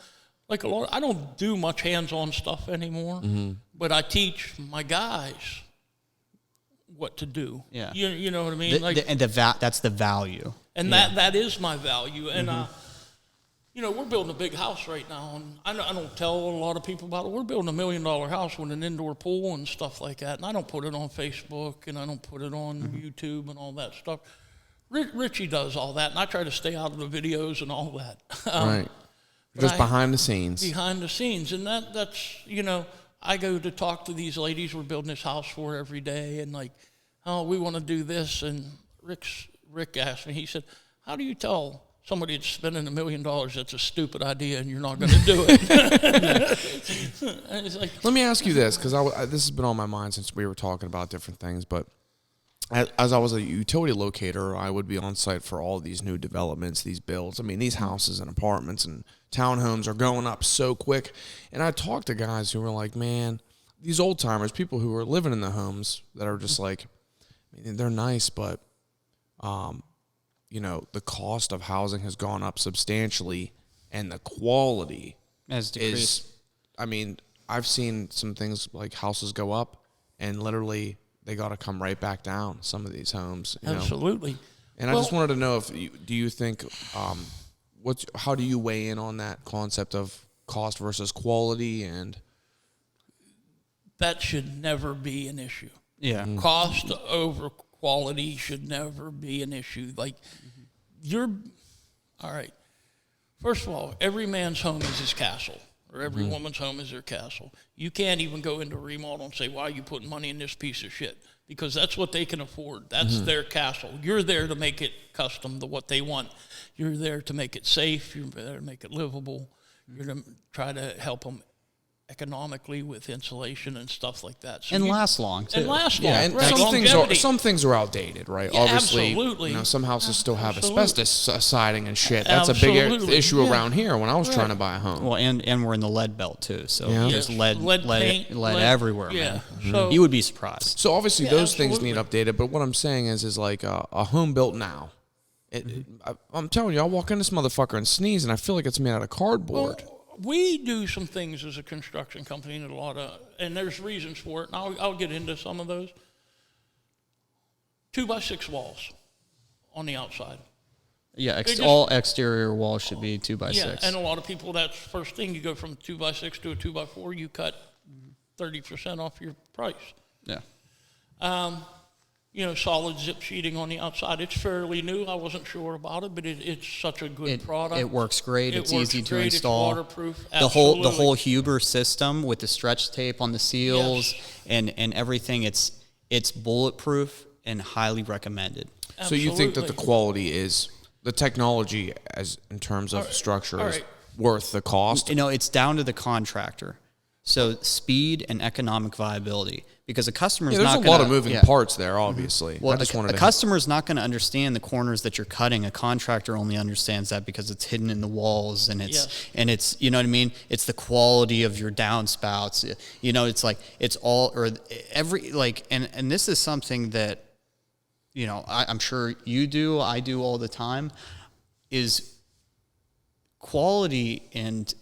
Like, I don't do much hands-on stuff anymore, but I teach my guys what to do. Yeah, you know what I mean. That's the value, and that is my value. And we're building a big house right now, and I don't tell a lot of people about it. We're building $1 million house with an indoor pool and stuff like that, and I don't put it on Facebook, and I don't put it on YouTube and all that stuff. Richie does all that, and I try to stay out of the videos and all that. Right. Just behind the scenes. Behind the scenes, and that's, I go to talk to these ladies we're building this house for every day, and like, oh, we want to do this, and Rick asked me, he said, how do you tell somebody that's spending $1 million that's a stupid idea and you're not going to do it? And it's like, let me ask you this, because this has been on my mind since we were talking about different things, but as I was a utility locator, I would be on site for all these new developments, these builds. I mean, these houses and apartments and townhomes are going up so quick. And I talked to guys who were like, man, these old timers, people who are living in the homes that are just like, I mean, they're nice, but, the cost of housing has gone up substantially and the quality Has decreased. is, I mean, I've seen some things like houses go up and literally they got to come right back down, some of these homes. absolutely. And I just wanted to know do you think, how do you weigh in on that concept of cost versus quality? And That should never be an issue. Yeah. Cost over quality should never be an issue. Like, all right. First of all, every man's home is his castle, or every woman's home is their castle. You can't even go into a remodel and say, why are you putting money in this piece of shit? Because that's what they can afford. That's their castle. You're there to make it custom to what they want. You're there to make it safe. You're there to make it livable. You're to try to help them economically with insulation and stuff like that. So And last long, too. And last long. yeah, and right. some things are outdated, right? Yeah, Obviously, absolutely. some houses still have Absolutely. asbestos siding and shit. That's a big Absolutely. issue Yeah. around here when I was trying to buy a home. Well, and we're in the lead belt, too. So Yeah. there's Yes. lead paint, everywhere, yeah. man. So- You would be surprised. So obviously Yeah, those things need absolutely. updated, but what I'm saying is like a home built now. I'm telling you, I walk in this motherfucker and sneeze, and I feel like it's made out of cardboard. Well, we do some things as a construction company, and there's reasons for it, and I'll get into some of those. 2x6 walls on the outside. Yeah, just- all exterior walls should be 2x6. And a lot of people, that's the first thing. You go from 2x6 to a 2x4, you cut 30% off your price. Yeah. Solid zip sheeting on the outside. It's fairly new. I wasn't sure about it, but it's such a good product. It works great. It It's works easy to great. install. It's waterproof. The whole Absolutely. Huber system with the stretch tape on the seals Yes. and everything. It's bulletproof and highly recommended. So you think that the Absolutely. quality is the technology as in terms of structure all is right. worth the cost? It's down to the contractor. So speed and economic viability, because a customer's Yeah, there's not a gonna, lot of moving parts there, obviously. Well, I just wanted a to customer's not going to understand the corners that you're cutting. A contractor only understands that because it's hidden in the walls, and it's you know what I mean. It's the quality of your downspouts. It's like it's all or every like, and this is something that I'm sure you do. I do all the time. Is quality and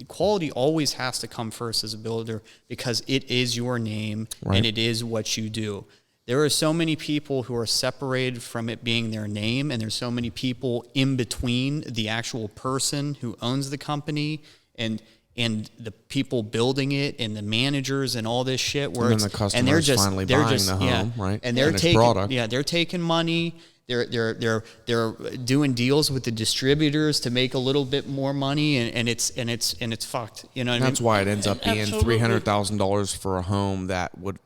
quality always has to come first as a builder, because it is your name and it is what you do. There are so many people who are separated from it being their name, and there's so many people in between the actual person who owns the company and the people building it and the managers and all this shit. Where And then the customer is finally buying the home, right? And they're And its taking product. they're taking money. They're doing deals with the distributors to make a little bit more money, and it's fucked. You know what I mean? That's why it ends up being Absolutely. $300,000 for a home that would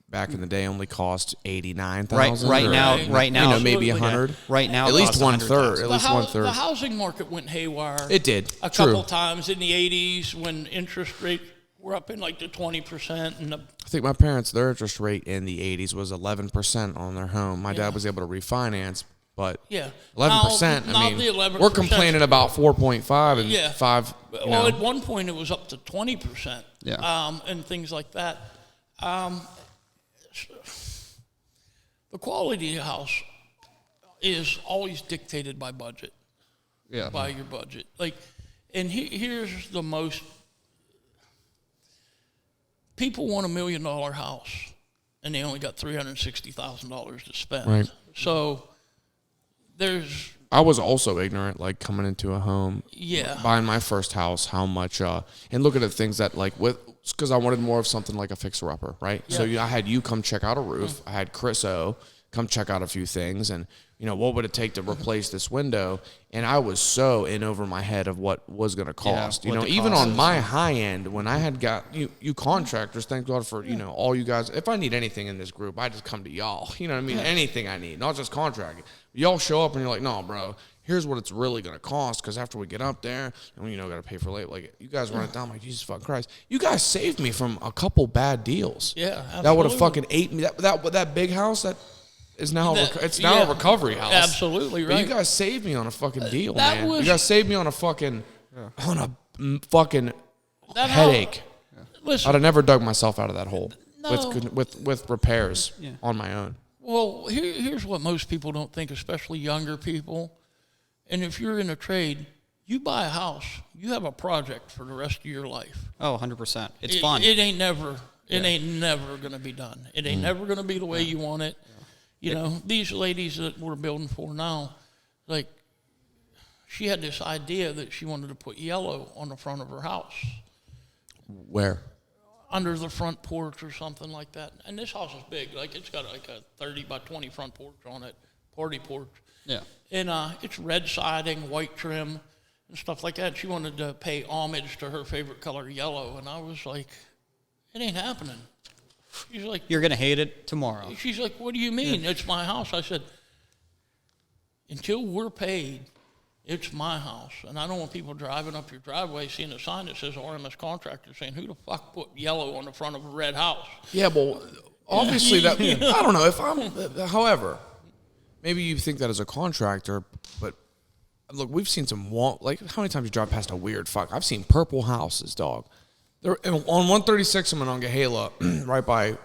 back in the day only cost $89,000. Right now, maybe Absolutely. $100. Right now, At it least costs one third. $100,000. At least one third. The housing market went haywire. It did. a True. couple times in the 80s when interest rates were up in like the 20%, and I think my parents, their interest rate in the 80s was 11% on their home. My dad was able to refinance, but yeah, 11%. Now I mean, the 11%. we're complaining about 4.5 and Yeah. 5. Well, at one point it was up to 20%. Yeah. And things like that. The quality of the house is always dictated by budget. Yeah. By your budget. Like, and here's the most. People want $1 million house, and they only got $360,000 to spend. Right. So there's. I was also ignorant, like coming into a home, Yeah. buying my first house, how much, and looking at things that like because I wanted more of something like a fixer-upper, right? Yeah. So I had you come check out a roof. I had Chris O come check out a few things, and what would it take to replace this window? And I was so in over my head of what was going to cost. what the Even cost on is. my high end, when I had got you contractors, thank God for all you guys. If I need anything in this group, I just come to y'all. You know what I mean? Anything I need, not just contracting. Y'all show up and you're like, no, bro. Here's what it's really going to cost, because after we get up there, and got to pay for labor. Like, you guys run it down, like, Jesus fucking Christ. You guys saved me from a couple bad deals. Yeah, absolutely. That would have fucking ate me. That big house that is now it's now a recovery house. Absolutely right. But you guys saved me on a fucking deal, that man. was- You guys saved me on a fucking fucking That headache. Listen, I'd have never dug myself out of that hole No. with repairs on my own. well, here's what most people don't think, especially younger people. And if you're in a trade, you buy a house, you have a project for the rest of your life. Oh, 100%. It's fun. It ain't never going to be done. It ain't never going to be the way you want it. These ladies that we're building for now, like, she had this idea that she wanted to put yellow on the front of her house, Where? under the front porch or something like that. And this house is big. Like, it's got like a 30 by 20 front porch on it, party porch. Yeah. And it's red siding, white trim, and stuff like that. She wanted to pay homage to her favorite color, yellow. And I was like, it ain't happening. She's like, You're going to hate it tomorrow. She's like, what do you mean? It's my house. I said, until we're paid, it's my house. And I don't want people driving up your driveway seeing a sign that says RMS Contractor saying, who the fuck put yellow on the front of a red house? Yeah, well, obviously that. I don't know if I'm. However, maybe you think that as a contractor, but look, we've seen some like how many times you drive past a weird fuck? I've seen purple houses, dog. They're on 136 in Monongahela, right by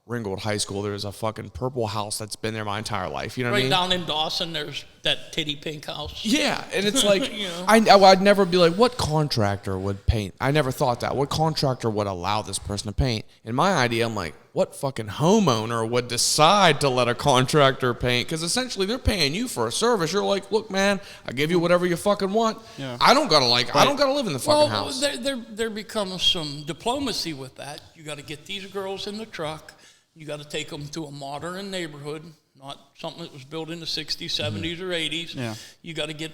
Ringgold High School. There's a fucking purple house that's been there my entire life. You know what I mean? Right down in Dawson, there's that titty pink house. Yeah, and it's like I'd never be like, what contractor would paint? I never thought that. What contractor would allow this person to paint? In my idea, I'm like, what fucking homeowner would decide to let a contractor paint? Because essentially, they're paying you for a service. You're like, look, man, I give you whatever you fucking want. Yeah. I don't gotta live in the fucking house. There becomes some diplomacy with that. You got to get these girls in the truck. You got to take them to a modern neighborhood, not something that was built in the 60s, 70s, or 80s. Yeah. You got to get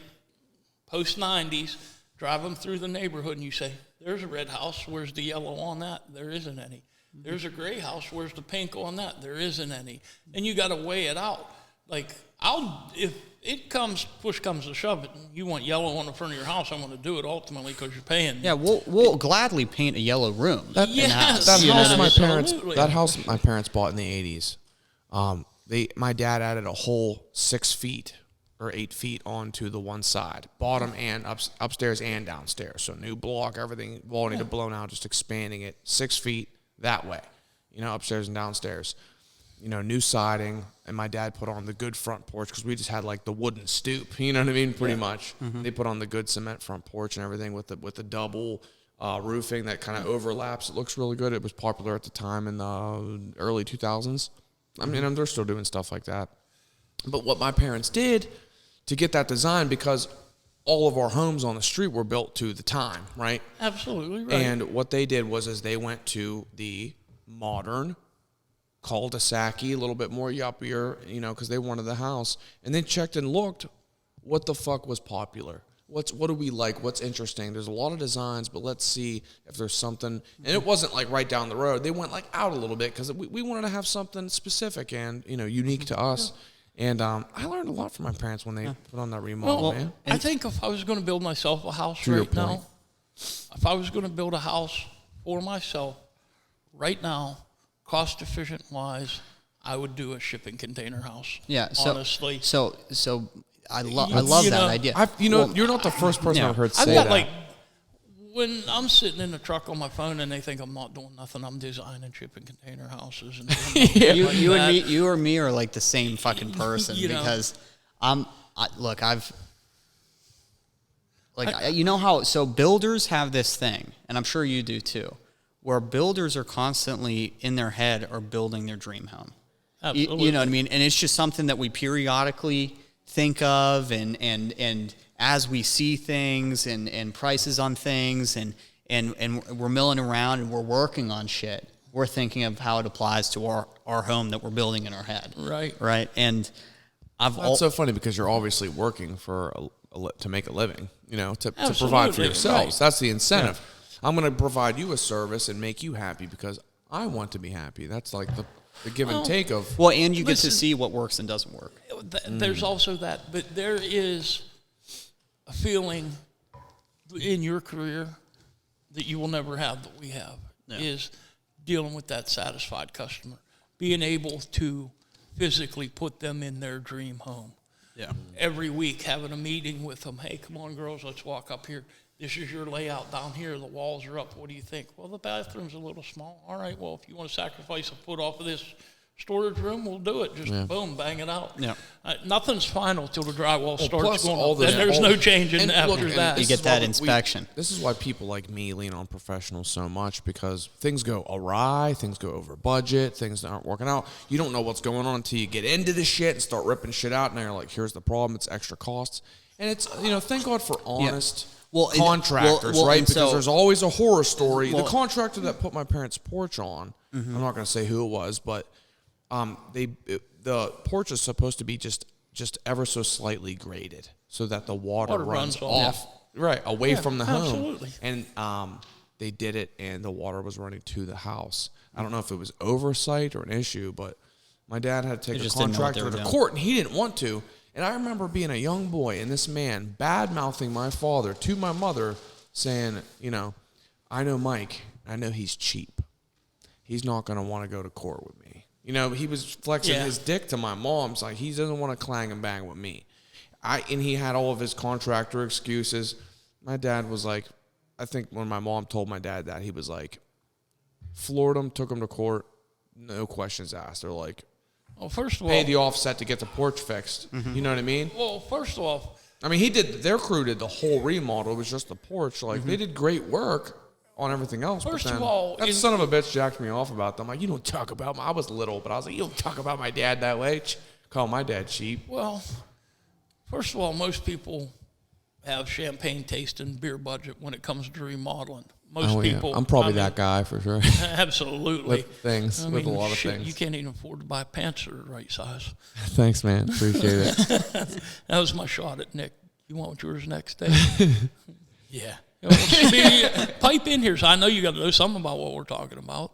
post-90s, drive them through the neighborhood, and you say, there's a red house. Where's the yellow on that? There isn't any. There's a gray house. Where's the pink on that? There isn't any. And you got to weigh it out. Like, if push comes to shove it, you want yellow on the front of your house, I'm going to do it ultimately because you're paying. Yeah, we'll gladly paint a yellow room. That house my parents bought in the 80s. My dad added a whole 6 feet or 8 feet onto the one side, bottom and upstairs and downstairs. So new block, everything, wall needed blown out, just expanding it 6 feet that way, upstairs and downstairs. New siding, and my dad put on the good front porch because we just had like the wooden stoop, you know what I mean? Pretty much. Mm-hmm. They put on the good cement front porch and everything with the double roofing that kind of overlaps. It looks really good. It was popular at the time in the early 2000s. I mean, they're still doing stuff like that. But what my parents did to get that design, because all of our homes on the street were built to the time, right? Absolutely right. And what they did was they went to the modern cul-de-sac-y, a little bit more yuppier, because they wanted the house, and then checked and looked what the fuck was popular. What do we like? What's interesting? There's a lot of designs, but let's see if there's something. And it wasn't like right down the road. They went like out a little bit because we wanted to have something specific and unique to us. And I learned a lot from my parents when they put on that remodel, man. I think if I was going to build myself a house To your right now, point. if I was going to build a house for myself right now, cost efficient wise, I would do a shipping container house. Yeah, so honestly. So I love that idea. You're not the first person I've heard say I've got that. when I'm sitting in the truck on my phone and they think I'm not doing nothing, I'm designing shipping container houses and doing you or me are like the same fucking person because so builders have this thing, and I'm sure you do too, where builders are constantly in their head are building their dream home. Absolutely. You know what I mean? And it's just something that we periodically think of, and as we see things and prices on things, and we're milling around and we're working on shit, we're thinking of how it applies to our home that we're building in our head. Right. And That's so funny because you're obviously working for to make a living, to provide for yourselves. Right. That's the incentive. Yeah. I'm going to provide you a service and make you happy because I want to be happy. That's like the give and take of. Well, and you get to see what works and doesn't work. There's also that, but there is a feeling in your career that you will never have that we have, is dealing with that satisfied customer, being able to physically put them in their dream home. Yeah. Every week having a meeting with them. Hey, come on, girls, let's walk up here. This is your layout down here. The walls are up. What do you think? Well, the bathroom's a little small. All right, well, if you want to sacrifice a foot off of this storage room, we'll do it. Just boom, bang it out. Yeah. Nothing's final till the drywall starts going up. Then there's no changing after that. You get that inspection. This is why people like me lean on professionals so much, because things go awry, things go over budget, things aren't working out. You don't know what's going on until you get into the shit and start ripping shit out, and you're like, here's the problem, it's extra costs. And it's, thank God for honest contractors, right? Because there's always a horror story. The contractor that put my parents' porch on, I'm not going to say who it was, but the porch is supposed to be just ever so slightly graded so that the water runs off away from the home. Absolutely. And they did it, and the water was running to the house. I don't know if it was oversight or an issue, but my dad had to take a contractor to court, and he didn't want to. And I remember being a young boy, and this man bad-mouthing my father to my mother, saying, I know Mike. I know he's cheap. He's not going to want to go to court with me. He was flexing his dick to my mom's, like, he doesn't want to clang and bang with me. And he had all of his contractor excuses. My dad was like, I think when my mom told my dad that, he was like, floored him, took him to court, no questions asked. They're like, well, first of all, pay the offset to get the porch fixed. Mm-hmm. You know what I mean? Well, first of all, their crew did the whole remodel. It was just the porch. Like, they did great work on everything else. First of all, that son of a bitch jacked me off about them. Like, you don't talk about I was little, but I was like, you don't talk about my dad that way. Call my dad cheap. Well, first of all, most people have champagne taste and beer budget when it comes to remodeling. Most people. I'm probably that guy for sure. Absolutely. With things, with a lot of things. You can't even afford to buy pants that are the right size. Thanks, man. Appreciate it. That was my shot at Nick. You want yours next day? Yeah. Pipe in here, so I know you got to know something about what we're talking about.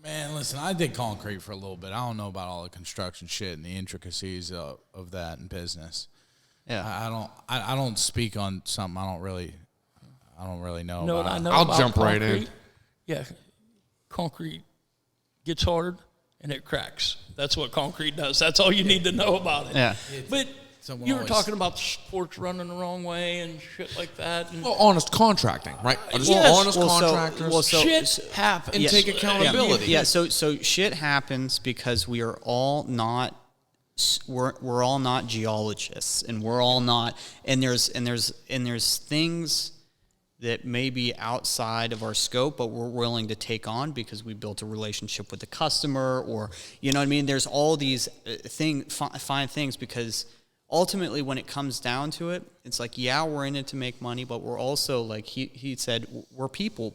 Man, listen, I did concrete for a little bit. I don't know about all the construction shit and the intricacies of that in business. Yeah, I don't speak on something I don't really know about. I know I'll about jump concrete. right in. Yeah, concrete gets hard and it cracks. That's what concrete does. That's all you need to know about it. Yeah, but. You were talking about the sports running the wrong way and shit like that. And honest contracting, right? Honest contractors. Shit happens. And take accountability. Yeah, so shit happens because we are all not we're all not geologists, and we're all not, and there's things that may be outside of our scope, but we're willing to take on because we built a relationship with the customer, or there's all these fine things, because ultimately, when it comes down to it, it's like, we're in it to make money, but we're also, like he said, we're people.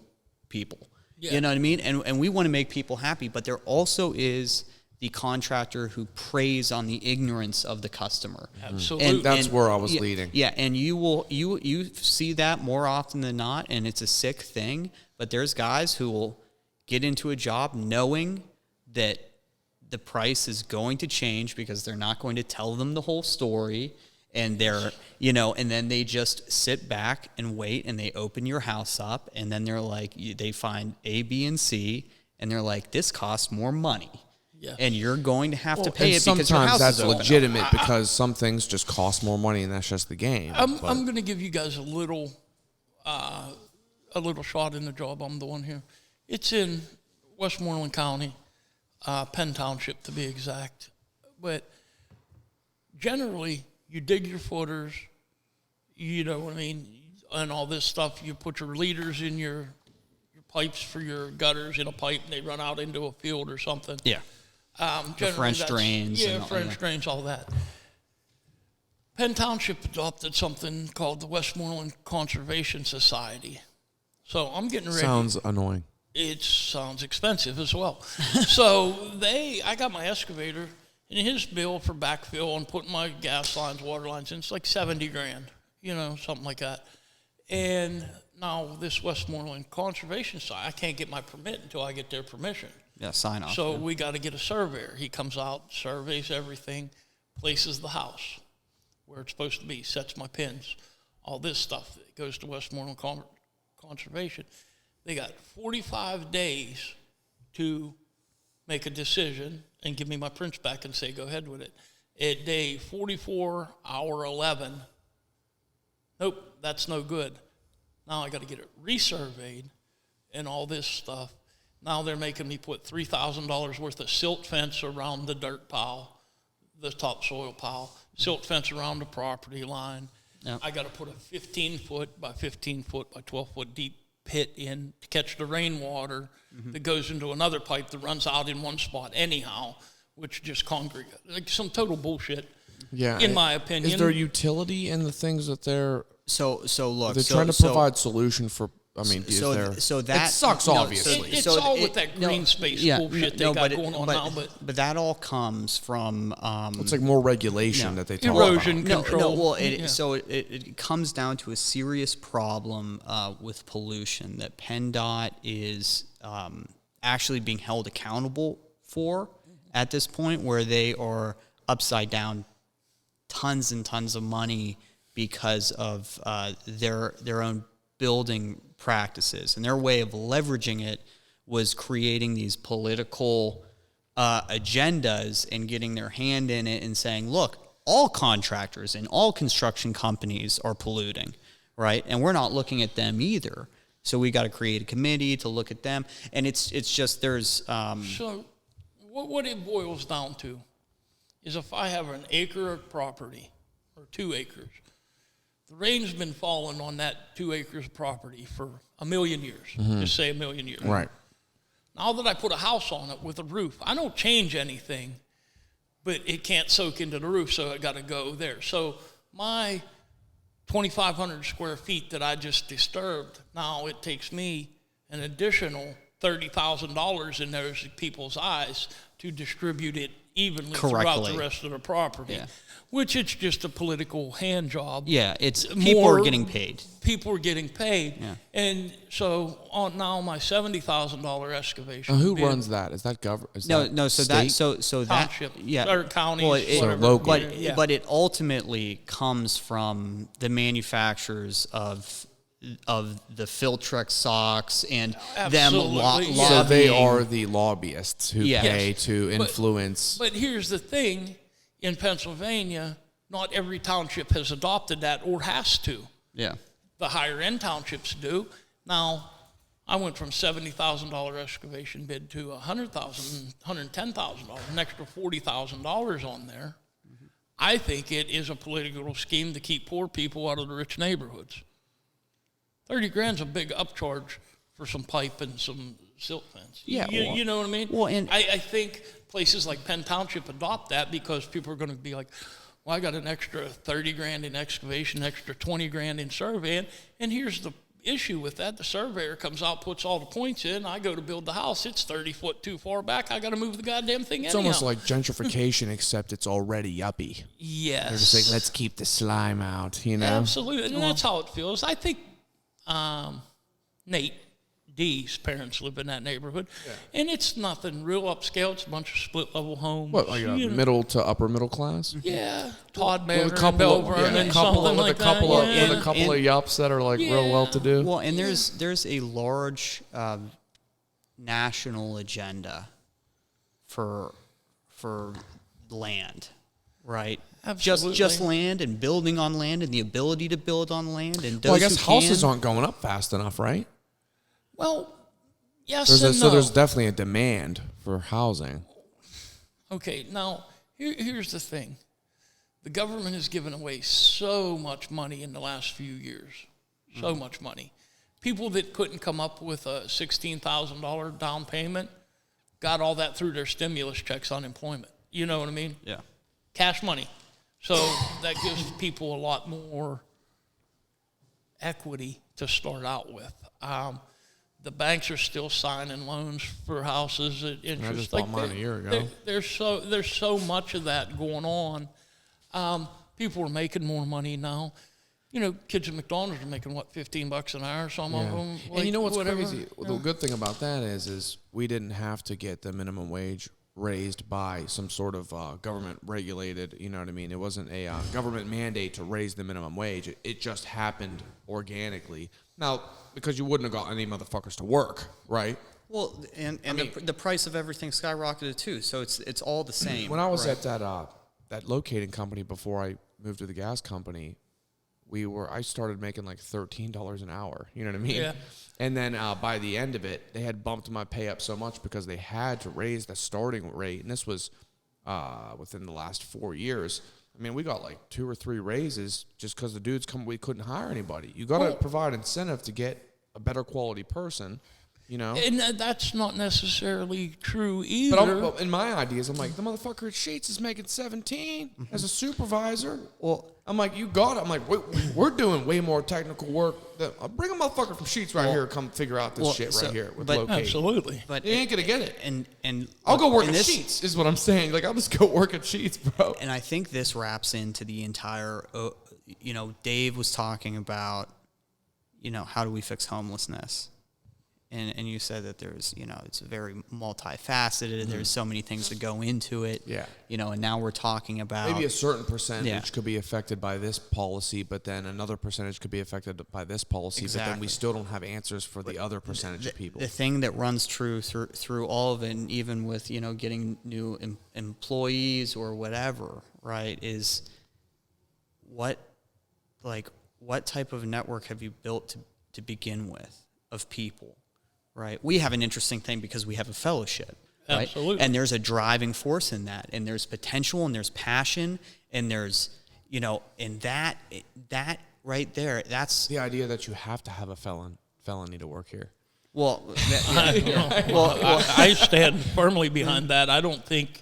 Yeah. You know what I mean? And we want to make people happy, but there also is the contractor who preys on the ignorance of the customer. Absolutely. And that's where I was leading. Yeah, and you see that more often than not, and it's a sick thing, but there's guys who will get into a job knowing that the price is going to change because they're not going to tell them the whole story, and they're, and then they just sit back and wait, and they open your house up, and then they're like, they find A, B, and C, and they're like, this costs more money. Yeah. And you're going to have to pay it because your house that's is open. legitimate because some things just cost more money, and that's just the game. I'm going to give you guys a little shot in the job I'm doing here. It's in Westmoreland County. Penn Township to be exact. But generally, you dig your footers, and all this stuff. You put your leaders in your pipes for your gutters in a pipe, and they run out into a field or something. Yeah. The French drains. Yeah, French drains, all that. Penn Township adopted something called the Westmoreland Conservation Society. So I'm getting ready. Sounds annoying. It sounds expensive as well. So I got my excavator, and his bill for backfill and putting my gas lines, water lines in, it's like $70,000, something like that. And now this Westmoreland Conservation Society, I can't get my permit until I get their permission. Yeah, sign off. So we got to get a surveyor. He comes out, surveys everything, places the house where it's supposed to be, sets my pins, all this stuff that goes to Westmoreland Conservation. They got 45 days to make a decision and give me my prints back and say, go ahead with it. At day 44, hour 11, nope, that's no good. Now I got to get it resurveyed and all this stuff. Now they're making me put $3,000 worth of silt fence around the dirt pile, the topsoil pile, silt fence around the property line. Yep. I got to put a 15-foot by 15-foot by 12-foot deep pit in to catch the rainwater that goes into another pipe that runs out in one spot anyhow, which just concrete, like some total bullshit. Yeah, in my opinion. Is there utility in the things that they're so look? They're trying to provide solution for. I mean, so that it sucks, obviously. It's all with that green space bullshit they got going on now. But that all comes from it's like more regulation that they talk erosion about. control. So it comes down to a serious problem with pollution that PennDOT is actually being held accountable for at this point, where they are upside down tons and tons of money because of their own building practices, and their way of leveraging it was creating these political agendas and getting their hand in it and saying, look, all contractors and all construction companies are polluting, right? And we're not looking at them either. So we got to create a committee to look at them. And it's just there's... So what it boils down to is if I have an acre of property or 2 acres, the rain's been falling on that 2 acres of property for 1,000,000 years. Just say 1,000,000 years. Right. Now that I put a house on it with a roof, I don't change anything, but it can't soak into the roof, so I got to go there. So my 2,500 square feet that I just disturbed, now it takes me an additional $30,000 in those people's eyes to distribute it evenly throughout the rest of the property. Yeah. Which it's just a political hand job. Yeah, it's people are getting paid. People are getting paid. Yeah. And so on now my $70,000 excavation. Who runs that? Is that government? No. So state? that township, yeah, or county, well, local. But it ultimately comes from the manufacturers of the Filtrex socks and them lobbying. So they are the lobbyists who pay to influence. But here's the thing. In Pennsylvania, not every township has adopted that or has to. Yeah. The higher-end townships do. Now, I went from $70,000 excavation bid to $100,000, $110,000, an extra $40,000 on there. Mm-hmm. I think it is a political scheme to keep poor people out of the rich neighborhoods. $30,000's a big upcharge for some pipe and some silt fence. Yeah, you know what I mean? Well, and I think places like Penn Township adopt that because people are going to be like, well, I got an extra $30,000 in excavation, extra $20,000 in surveying, and here's the issue with that. The surveyor comes out, puts all the points in, I go to build the house, it's 30 foot too far back, I got to move the goddamn thing It's almost like gentrification, except it's already yuppie. Yes. They're just like, let's keep the slime out, you know? Absolutely, and that's how it feels. I think Nate D's parents live in that neighborhood, and it's nothing real upscale. It's a bunch of split-level homes. What, like middle to upper middle class? Yeah, Todd Manor, Bell Vernon, something like that. With a couple of yups that are like real well-to-do. Well, and there's a large national agenda for land, right? Absolutely. Just land and building on land and the ability to build on land. And I guess houses aren't going up fast enough, right? Well, yes and no. So there's definitely a demand for housing. Okay, now, here's the thing. The government has given away so much money in the last few years. So much money. People that couldn't come up with a $16,000 down payment got all that through their stimulus checks, unemployment. You know what I mean? Yeah. Cash money. So that gives people a lot more equity to start out with. The banks are still signing loans for houses at interest. I just bought mine a year ago. There's so much of that going on. People are making more money now. You know, kids at McDonald's are making what, $15 an hour, some of them. Like, and you know what's whatever. crazy? Well, the good thing about that is we didn't have to get the minimum wage raised by some sort of government regulated, you know what I mean? It wasn't a government mandate to raise the minimum wage. It just happened organically. Now, because you wouldn't have got any motherfuckers to work, right? Well, and the price of everything skyrocketed too, so it's all the same. When I was at that locating company before I moved to the gas company, I started making like $13 an hour. You know what I mean? Yeah. And then by the end of it, they had bumped my pay up so much because they had to raise the starting rate. And this was within the last 4 years. I mean, we got like 2 or 3 raises just because the dudes we couldn't hire anybody. You got to provide incentive to get a better quality person. You know, and that's not necessarily true either. But in my ideas, I'm like, the motherfucker at Sheetz is making 17 as a supervisor. Well, I'm like, you got it. I'm like, we're doing way more technical work. Bring a motherfucker from Sheetz right here, come figure out this shit right here with location. Absolutely. But you ain't gonna get it. And I'll go work at Sheetz, is what I'm saying. Like, I'll just go work at Sheetz, bro. And I think this wraps into the entire. Dave was talking about, how do we fix homelessness? And you said that there's, it's very multifaceted and there's so many things that go into it. Yeah. And now we're talking about maybe a certain percentage could be affected by this policy, but then another percentage could be affected by this policy. But then we still don't have answers for the other percentage of people. The thing that runs true through all of it, and even with, getting new employees or whatever, right, is what type of network have you built to begin with of people? Right, we have an interesting thing because we have a fellowship, right? Absolutely. And there's a driving force in that, and there's potential, and there's passion, and there's, and that right there, that's the idea that you have to have a felony to work here. Well, I stand firmly behind that. I don't think.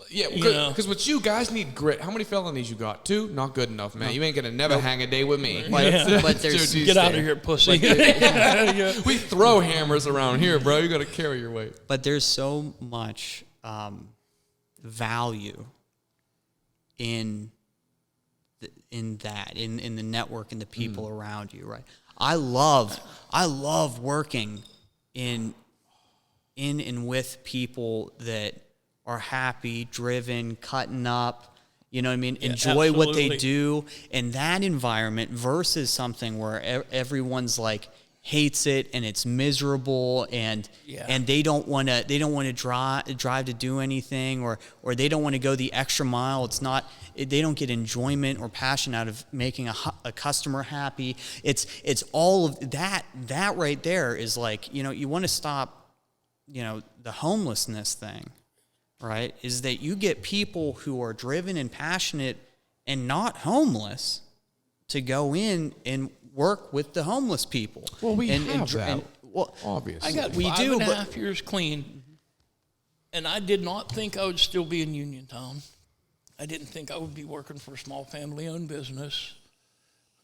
Yeah, because with you guys need grit. How many felonies you got? 2? Not good enough, man. You ain't gonna never hang a day with me. But there's get out of here, pussy. We throw hammers around here, bro. You gotta carry your weight. But there's so much value in the network and the people around you, right? I love working in and with people that are happy, driven, cutting up, you know what I mean? Enjoy what they do in that environment versus something where everyone's like hates it and it's miserable and they don't want to drive to do anything or they don't want to go the extra mile. They don't get enjoyment or passion out of making a customer happy. It's all of that right there is like, you want to stop, the homelessness thing. Right, is that you get people who are driven and passionate and not homeless to go in and work with the homeless people. Well, we have that. Obviously. I got 5.5 years clean, and I did not think I would still be in Uniontown. I didn't think I would be working for a small family-owned business.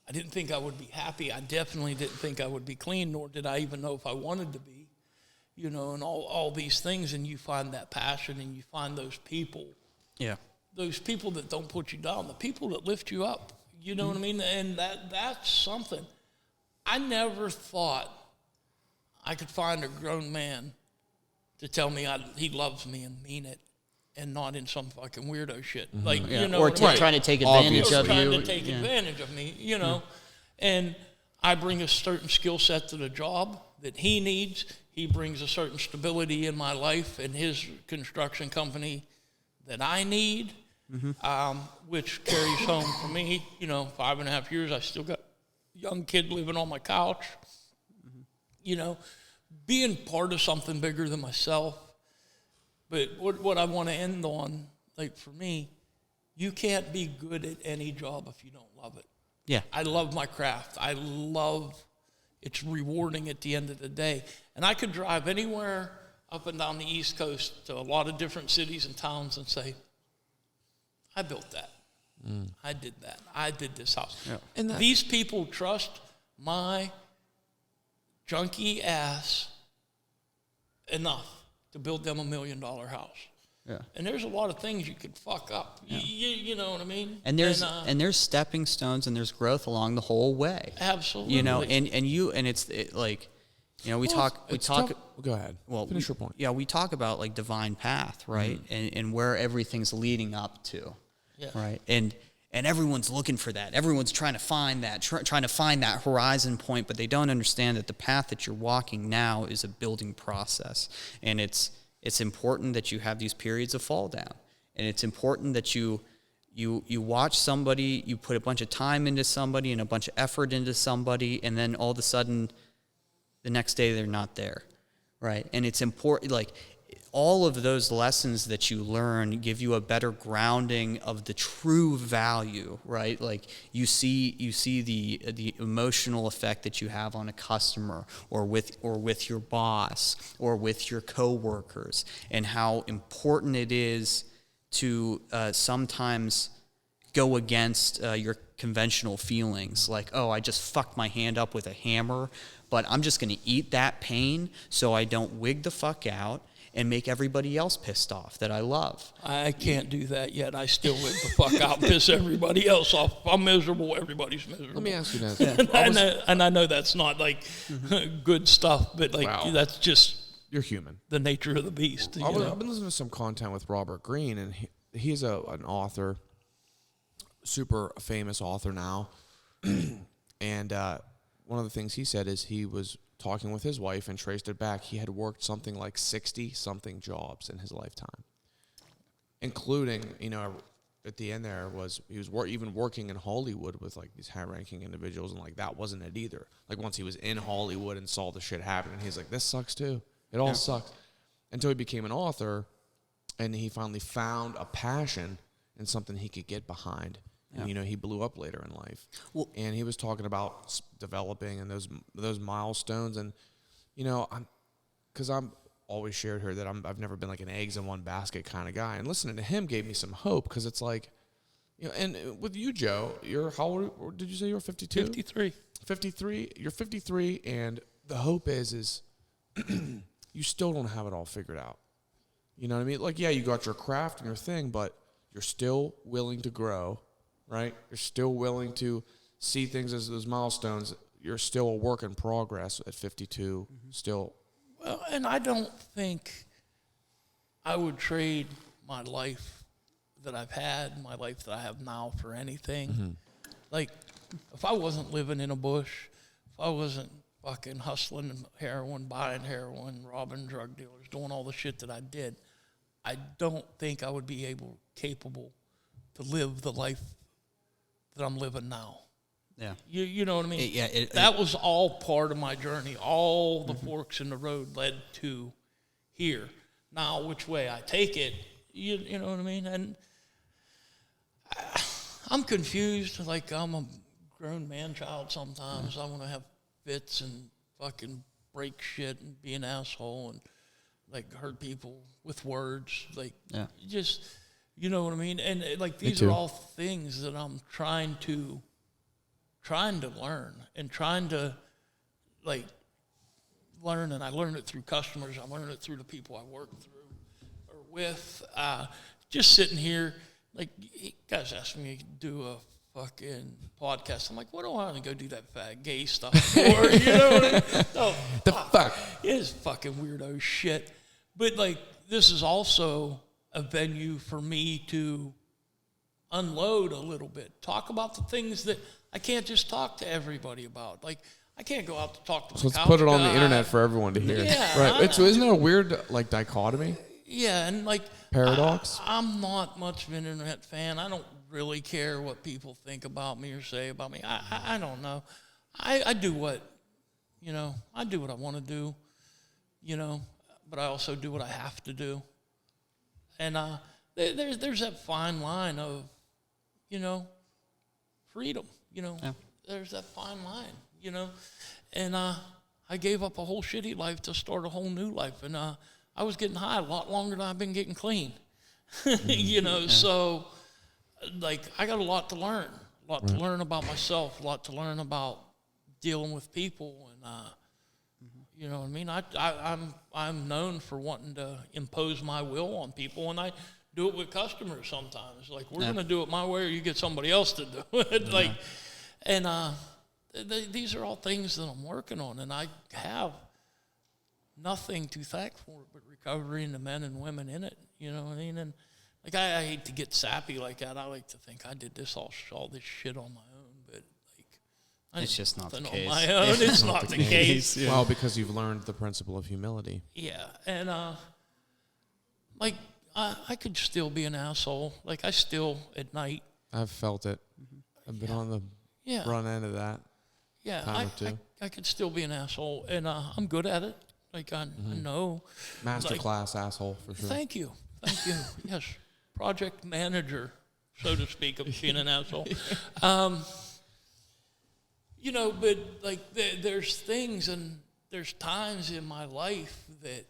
I didn't think I would be happy. I definitely didn't think I would be clean, nor did I even know if I wanted to be. And all these things, and you find that passion, and you find those people. Yeah. Those people that don't put you down, the people that lift you up. You know what I mean? And that's something. I never thought I could find a grown man to tell me he loves me and mean it, and not in some fucking weirdo shit. Mm-hmm. Like, or trying to take advantage of you. Trying to take advantage of me, And I bring a certain skill set to the job that he needs. He brings a certain stability in my life and his construction company that I need, which carries home for me. 5.5 years, I still got a young kid living on my couch. Being part of something bigger than myself. But what I want to end on, like for me, you can't be good at any job if you don't love it. Yeah. I love my craft. It's rewarding at the end of the day. And I could drive anywhere up and down the East Coast to a lot of different cities and towns and say, I built that. I did that. I did this house. Yeah. And that- These people trust my junky ass enough to build them $1 million house. Yeah. And there's a lot of things you could fuck up. Yeah. You know what I mean? And there's stepping stones and there's growth along the whole way. Absolutely. You know, and it's like, you know, we talk. Go ahead. Well, finish your point. Yeah, we talk about like divine path, right? And where everything's leading up to, Yeah. right? And everyone's looking for that. Everyone's trying to find that, trying to find that horizon point, but they don't understand that the path that you're walking now is a building process, and it's important that you have these periods of fall down, and it's important that you watch somebody, you put a bunch of time into somebody and a bunch of effort into somebody, and then all of a sudden, the next day they're not there, right? And it's important, like, all of those lessons that you learn give you a better grounding of the true value, right? Like you see the emotional effect that you have on a customer or with your boss or with your coworkers, and how important it is to sometimes go against your conventional feelings, like, oh, I just fucked my hand up with a hammer, but I'm just going to eat that pain so I don't wig the fuck out and make everybody else pissed off that I love. I can't do that yet. I still wig the fuck out and piss everybody else off. If I'm miserable, everybody's miserable. Let me ask you this. And I know that's not like good stuff, but like Wow. that's just You're human. the nature of the beast. You I've know? been listening to some content with Robert Greene, and he's an author, super famous author now. And one of the things he said is he was talking with his wife and traced it back. He had worked something like 60-something jobs in his lifetime, including, you know, at the end there he was even working in Hollywood with like these high-ranking individuals, and like that wasn't it either. Like once he was in Hollywood and saw the shit happen, and he's like, this sucks too. It all sucks. Until he became an author, and he finally found a passion and something he could get behind. And, you know, he blew up later in life. Well, And he was talking about developing and those milestones. And, you know, because I'm always shared here that I've never been like an eggs in one basket kind of guy. And listening to him gave me some hope, because it's like, you know, and with you, Joe, how old did you say you were? 52? 53. 53. You're 53, and the hope is you still don't have it all figured out. You know what I mean? Like, yeah, you got your craft and your thing, but you're still willing to grow, right? You're still willing to see things as those milestones. You're still a work in progress at 52, still. Well, and I don't think I would trade my life that I've had, my life that I have now, for anything. Like, if I wasn't living in a bush, if I wasn't fucking hustling heroin, buying heroin, robbing drug dealers, doing all the shit that I did, I don't think I would be capable to live the life that I'm living now. yeah. You know what I mean? It That was all part of my journey. All the forks in the road led to here. Now, which way I take it, you know what I mean? And I'm confused. Like, I'm a grown man-child sometimes. I want to have fits and fucking break shit and be an asshole and, like, hurt people with words. Like, just, you know what I mean? And, like, these are all things that I'm trying to learn and trying to, like, learn. And I learned it through customers. I learned it through the people I work through or with. Just sitting here, like, you guys asked me to do a fucking podcast. I'm like, what do I want to go do that fat gay stuff for? You know what I mean? No, The fuck? it is fucking weirdo shit. But, like, this is also a venue for me to unload a little bit. Talk about the things that I can't just talk to everybody about. Like, I can't go out to talk to So the let's put it on the guy. internet for everyone to hear. Yeah, Right. So isn't that a weird, like, dichotomy? Yeah, and, like, Paradox? I'm not much of an internet fan. I don't really care what people think about me or say about me. I don't know. I do what, you know, I do what I want to do, you know, but I also do what I have to do. And there's that fine line of, you know, freedom, you know. Yeah. There's that fine line, you know. And I gave up a whole shitty life to start a whole new life. And I was getting high a lot longer than I've been getting clean, you know. So like, I got a lot to learn. A lot to learn about myself. A lot to learn about dealing with people. And, you know what I mean? I'm known for wanting to impose my will on people, and I do it with customers sometimes. Like, we're going to do it my way, or you get somebody else to do it. Like, and these are all things that I'm working on, and I have nothing to thank for but recovery and the men and women in it. You know what I mean? And like, I hate to get sappy like that. I like to think I did all this shit on my own, but like, It's just not the on case. my own. It's not the case. Yeah. Well, because you've learned the principle of humility. Yeah, and like, I could still be an asshole. Like, I still at night. I've felt it. I've been on the front end of that. Yeah, Time or two. I could still be an asshole, and I'm good at it. Like, I know. Masterclass asshole for sure. Thank you. Yes, project manager, so to speak, of being an asshole. You know, but like, there's things and there's times in my life that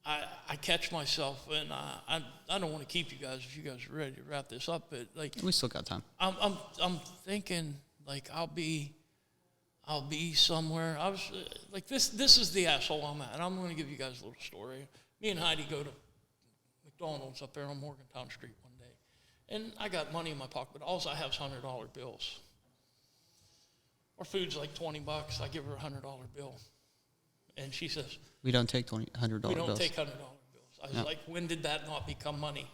I catch myself, and I don't want to keep you guys if you guys are ready to wrap this up, but like, We still got time. I'm thinking, like, I'll be somewhere. I was like, this is the asshole I'm at. And I'm going to give you guys a little story. Me and Heidi go to McDonald's up there on Morgantown Street one day, and I got money in my pocket, but all I have is $100 bills. Our food's like $20. I give her a $100 bill, and she says, We don't take $100 "We don't bills. take $100 bills." I was No. like, "When did that not become money?"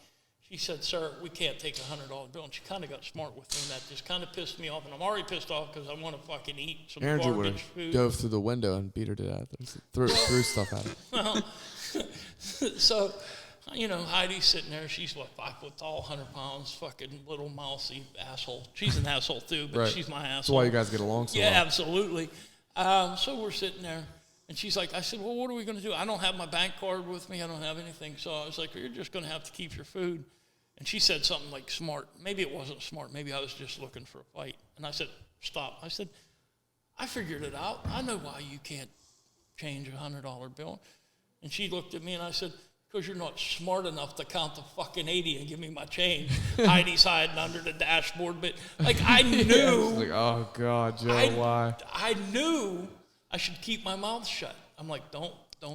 She said, "Sir, we can't take a $100 bill." And she kind of got smart with me, and that just kind of pissed me off. And I'm already pissed off because I want to fucking eat some Andrew would garbage have food. dove through the window and beat her to death. Threw stuff at her. Well, so, you know, Heidi's sitting there. She's, what, 5 foot tall, 100 pounds, fucking little mousy asshole. She's an asshole too, but Right. she's my asshole. That's why you guys get along so Yeah, well. absolutely. So we're sitting there, and she's like, I said, well, what are we going to do? I don't have my bank card with me. I don't have anything. So I was like, well, you're just going to have to keep your food. And she said something like smart. Maybe it wasn't smart. Maybe I was just looking for a fight. And I said, stop. I said, I figured it out. I know why you can't change a $100 bill. And she looked at me, and I said, because you're not smart enough to count the fucking 80 and give me my change. Heidi's hiding under the dashboard. But, like, I knew. It's like, oh, God, Joe, why? I knew I should keep my mouth shut. I'm like, don't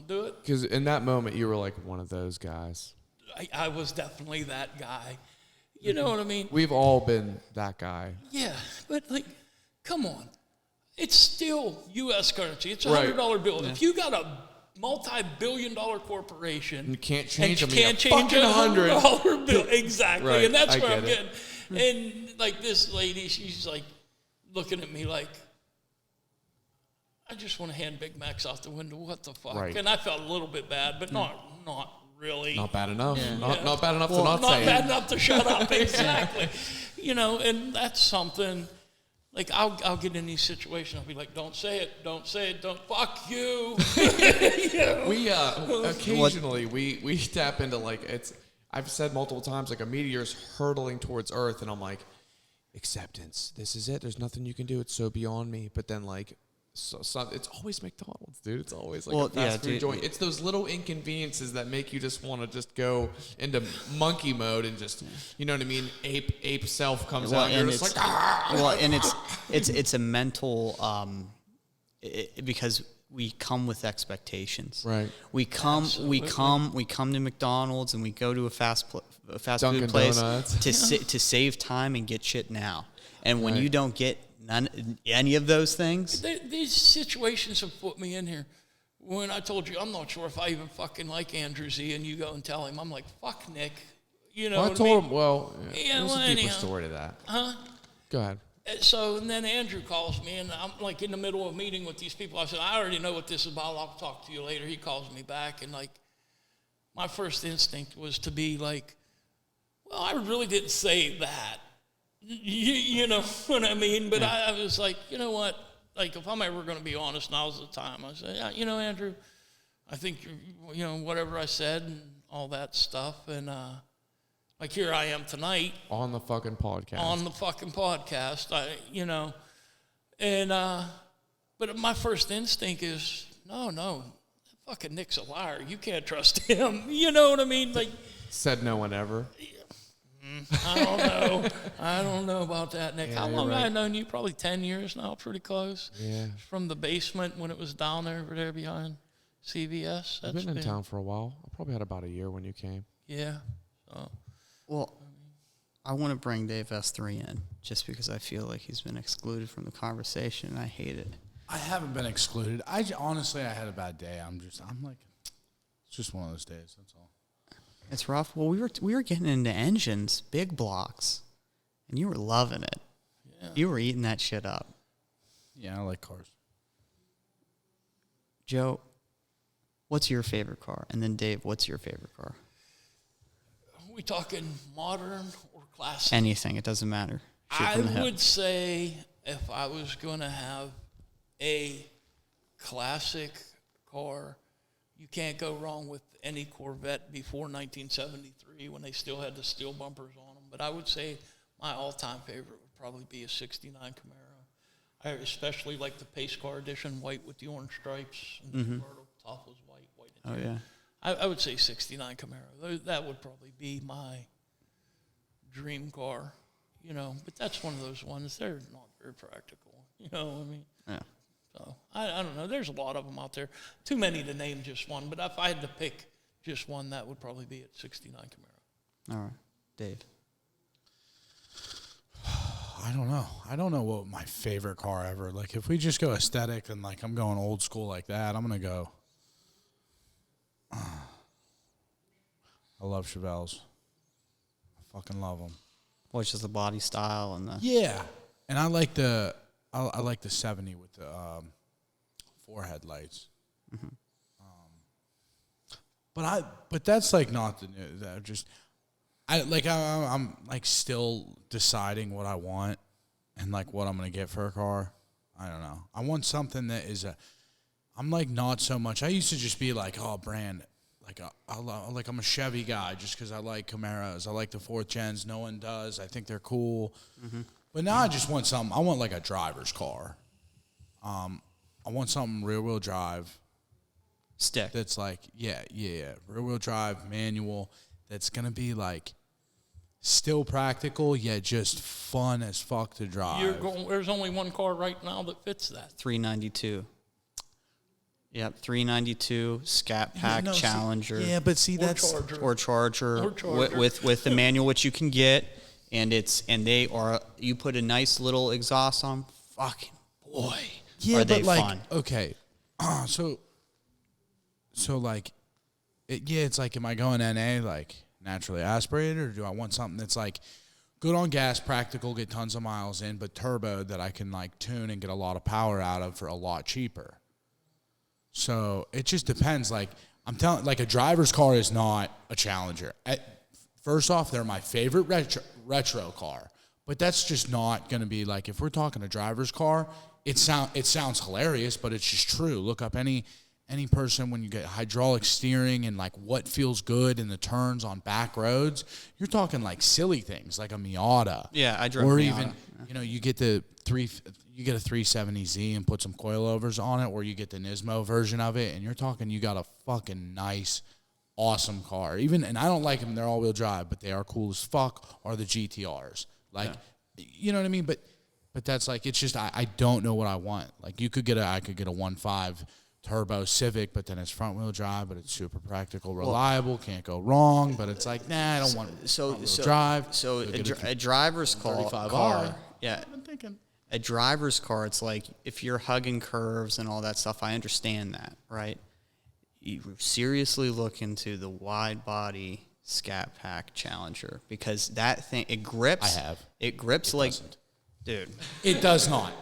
do it. Because in that moment, you were like one of those guys. I was definitely that guy. You know what I mean? We've all been that guy. Yeah, but like, come on. It's still U.S. currency. It's a Right. $100 bill. If you got a multi-billion-dollar corporation, And you can't change and them. you can't change a $100 bill. Exactly. Right, And that's I where I'm get getting. And like, this lady, she's like looking at me like, I just want to hand Big Macs out the window. What the fuck? Right. And I felt a little bit bad, but not really. Not bad enough. Yeah. Not bad enough to not say bad it. enough to shut up. Exactly. You know, and that's something. Like, I'll get in these situations. I'll be like, don't say it. Don't say it. Don't. Fuck you. You know? We occasionally we tap into, like, it's. I've said multiple times, like, a meteor's hurtling towards Earth, and I'm like, acceptance. This is it. There's nothing you can do. It's so beyond me. But then, like, so it's always McDonald's, dude. It's always like a fast food joint. It's those little inconveniences that make you just want to just go into monkey mode and just, you know what I mean? Ape self comes out. And you're just like, well, and it's a mental because we come with expectations. Right. We come to McDonald's and we go to a fast Dunkin' food place Donuts. to save time and get shit now. And when you don't get any of those things, These situations have put me in here. When I told you, I'm not sure if I even fucking like Andrew Z, and you go and tell him, I'm like, fuck Nick. You know well, I what told mean? him, well, Yeah, there's well, a deeper anyhow. story to that. Huh? Go ahead. So, and then Andrew calls me, and I'm like in the middle of a meeting with these people. I said, I already know what this is about. I'll talk to you later. He calls me back, and like, my first instinct was to be like, well, I really didn't say that. You know what I mean? But yeah. I was like, you know what? Like, if I'm ever going to be honest, now's the time. I said, yeah, you know, Andrew, I think, you know, whatever I said and all that stuff. And, like, here I am tonight. On the fucking podcast. You know. And, but my first instinct is, no, fucking Nick's a liar. You can't trust him. You know what I mean? Like, said no one ever. I don't know about that, Nick. How long have I known you? Probably 10 years now, pretty close. Yeah. From the basement when it was down there, over there behind CVS. I've been in town for a while. I probably had about a year when you came. Yeah. So. Well, I want to bring Dave S3 in just because I feel like he's been excluded from the conversation, and I hate it. I haven't been excluded. Honestly, I had a bad day. I'm like, it's just one of those days. That's all. It's rough. Well, we were getting into engines, big blocks, and you were loving it. Yeah. You were eating that shit up. Yeah, I like cars. Joe, what's your favorite car? And then Dave, what's your favorite car? Are we talking modern or classic? Anything. It doesn't matter. Shoot I from the hip. would say if I was going to have a classic car, you can't go wrong with any Corvette before 1973 when they still had the steel bumpers on them. But I would say my all-time favorite would probably be a 69 Camaro. I especially like the pace car edition, white with the orange stripes, and the convertible top was white Oh, interior. yeah. I would say 69 Camaro. That would probably be my dream car, you know. But that's one of those ones. They're not very practical, you know what I mean? Yeah. So, I don't know. There's a lot of them out there. Too many to name just one. But if I had to pick just one, that would probably be at 69 Camaro. All right. Dave. I don't know. I don't know what my favorite car ever. Like, if we just go aesthetic and, like, I'm going old school like that, I'm going to go. I love Chevelles. I fucking love them. Well, it's just the body style and the... Yeah. And I like the 70 with the four headlights. Mm-hmm. But that's like not the new. That just I'm like still deciding what I want and like what I'm gonna get for a car. I don't know. I want something that is I'm like not so much. I used to just be like, oh, brand. Like I'm a Chevy guy just because I like Camaros. I like the fourth gens. No one does. I think they're cool. Mm-hmm. But now I just want something. I want like a driver's car. I want something rear wheel drive. Stick. That's like rear wheel drive, manual. That's gonna be like still practical yet just fun as fuck to drive. There's only one car right now that fits that. 392. Yep, 392 Scat Pack Challenger. But see that's Charger. With the manual, which you can get, and you put a nice little exhaust on. Fucking boy, are they fun? Okay, so like, it's like, am I going NA like naturally aspirated, or do I want something that's like good on gas, practical, get tons of miles in, but turbo that I can like tune and get a lot of power out of for a lot cheaper? So it just depends. Like I'm telling, like a driver's car is not a Challenger. First off, they're my favorite retro car, but that's just not going to be like, if we're talking a driver's car, it sounds hilarious, but it's just true. Look up any person when you get hydraulic steering and like what feels good in the turns on back roads. You're talking like silly things like a Miata. Yeah, I drove or Miata. Even you get a 370Z and put some coilovers on it, or you get the Nismo version of it, and you're talking you got a fucking nice, awesome car. And I don't like them; they're all-wheel drive, but they are cool as fuck. Or the GTRs, like, you know what I mean? But that's like, it's just I don't know what I want. Like I could get a 1.5 turbo Civic, but then it's front-wheel drive, but it's super practical, reliable, can't go wrong. But it's like, nah, I don't want front-wheel drive. So a driver's car. Yeah. I've been thinking. A driver's car, it's like if you're hugging curves and all that stuff, I understand that, right? You seriously look into the wide body Scat Pack Challenger, because that thing, it grips. I have. It grips like, doesn't. dude. It does not.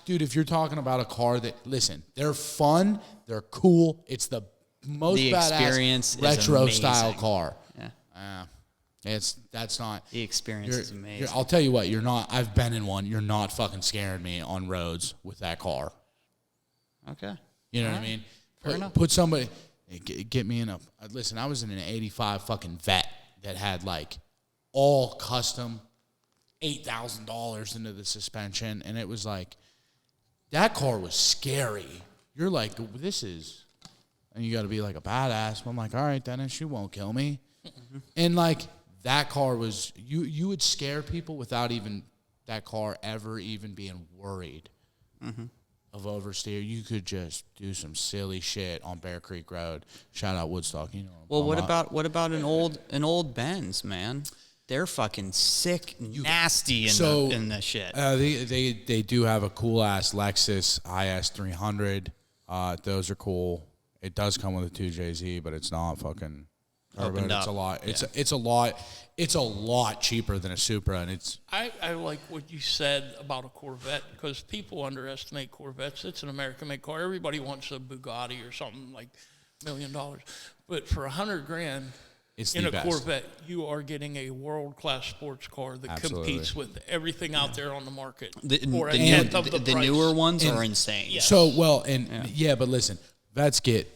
Dude, if you're talking about a car that, listen, they're fun, they're cool, it's the most badass retro style car. Yeah. That's not. The experience is amazing. I'll tell you what, you're not. I've been in one. You're not fucking scaring me on roads with that car. Okay. You know what I mean? Fair enough. Put somebody, get me in a. Listen, I was in an '85 fucking Vet that had like all custom, $8,000 into the suspension, and it was like, that car was scary. You're like, this is, and you got to be like a badass. But I'm like, all right, Dennis, you won't kill me, and like. that car was you would scare people without even that car ever even being worried of oversteer. You could just do some silly shit on Bear Creek Road. Shout out Woodstock, you know. Well, what about an old Benz, man? They're fucking sick, nasty in the shit. They do have a cool ass Lexus IS 300. Those are cool. It does come with a 2JZ, but it's not fucking Opened up. It's a lot. It's a lot cheaper than a Supra, and it's. I like what you said about a Corvette because people underestimate Corvettes. It's an American-made car. Everybody wants a Bugatti or something like $1 million, but for $100,000 It's in the a best. Corvette, you are getting a world-class sports car that Absolutely. competes with everything out there on the market. The for a tenth of the the price. newer ones are insane. Yeah. So but listen, vets get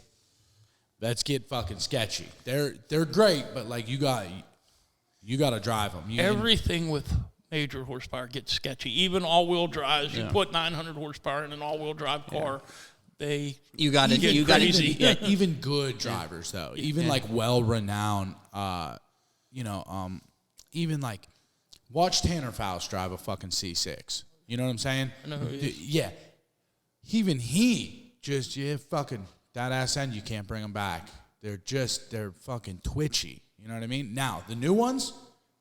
fucking sketchy. They're great, but like you got to drive them. Everything with major horsepower gets sketchy. Even all-wheel drives. You put 900 horsepower in an all-wheel drive car, You got it. You got crazy. it. even good drivers though, even like well-renowned, even like watch Tanner Faust drive a fucking C6. You know what I'm saying? I know who he is. Yeah, even he just fucking that ass end. You can't bring them back. They're fucking twitchy. You know what I mean? Now the new ones,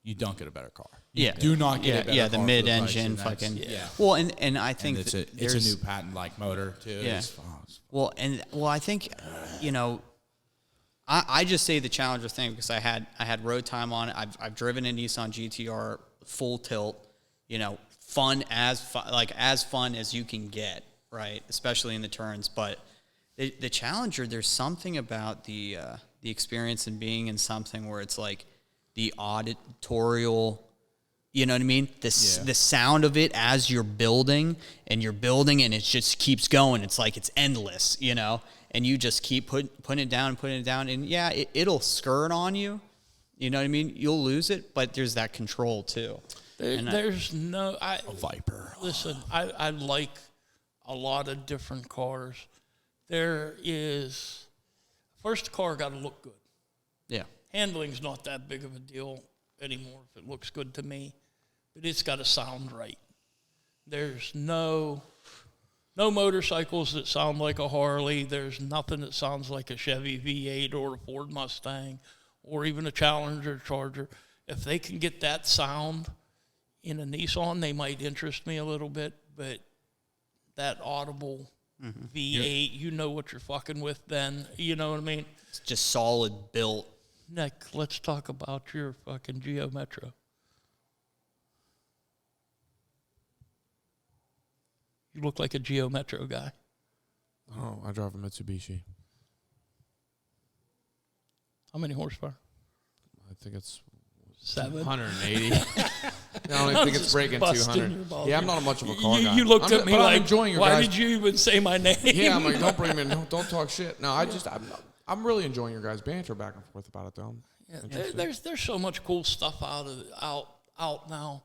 you don't get a better car. You do not get a better car. the for mid-engine price, and that's- fucking. Yeah. Well, and I think And it's a there's new patent-like motor too. Yeah. It's Well, I think, I just say the Challenger thing because I had road time on it. I've driven a Nissan GTR full tilt, fun as fun as you can get, right? Especially in the turns. But the Challenger, there's something about the experience in being in something where it's like the auditorial. You know what I mean? The sound of it as you're building and it just keeps going. It's like it's endless, and you just keep putting it down. And yeah, it'll skirt on you. You know what I mean? You'll lose it, but there's that control too. There's no... a Viper. Listen, I like a lot of different cars. There is... First, the car got to look good. Yeah. Handling's not that big of a deal anymore if it looks good to me, but it's got to sound right. There's no motorcycles that sound like a Harley. There's nothing that sounds like a Chevy V8 or a Ford Mustang or even a Challenger Charger. If they can get that sound in a Nissan, they might interest me a little bit, but that audible V8, you know what you're fucking with then. You know what I mean? It's just solid built. Nick, let's talk about your fucking Geo Metro. You look like a Geo Metro guy. Oh, I drive a Mitsubishi. How many horsepower? I think it's 7. 180. I don't think it's breaking busting 200. your balls. Yeah, I'm not much of a car guy. You looked at me but I'm like, enjoying your why guys. did you even say my name? Yeah, I'm like, don't bring me in. Don't talk shit. No, I'm really enjoying your guys' banter back and forth about it, though. There's so much cool stuff out now.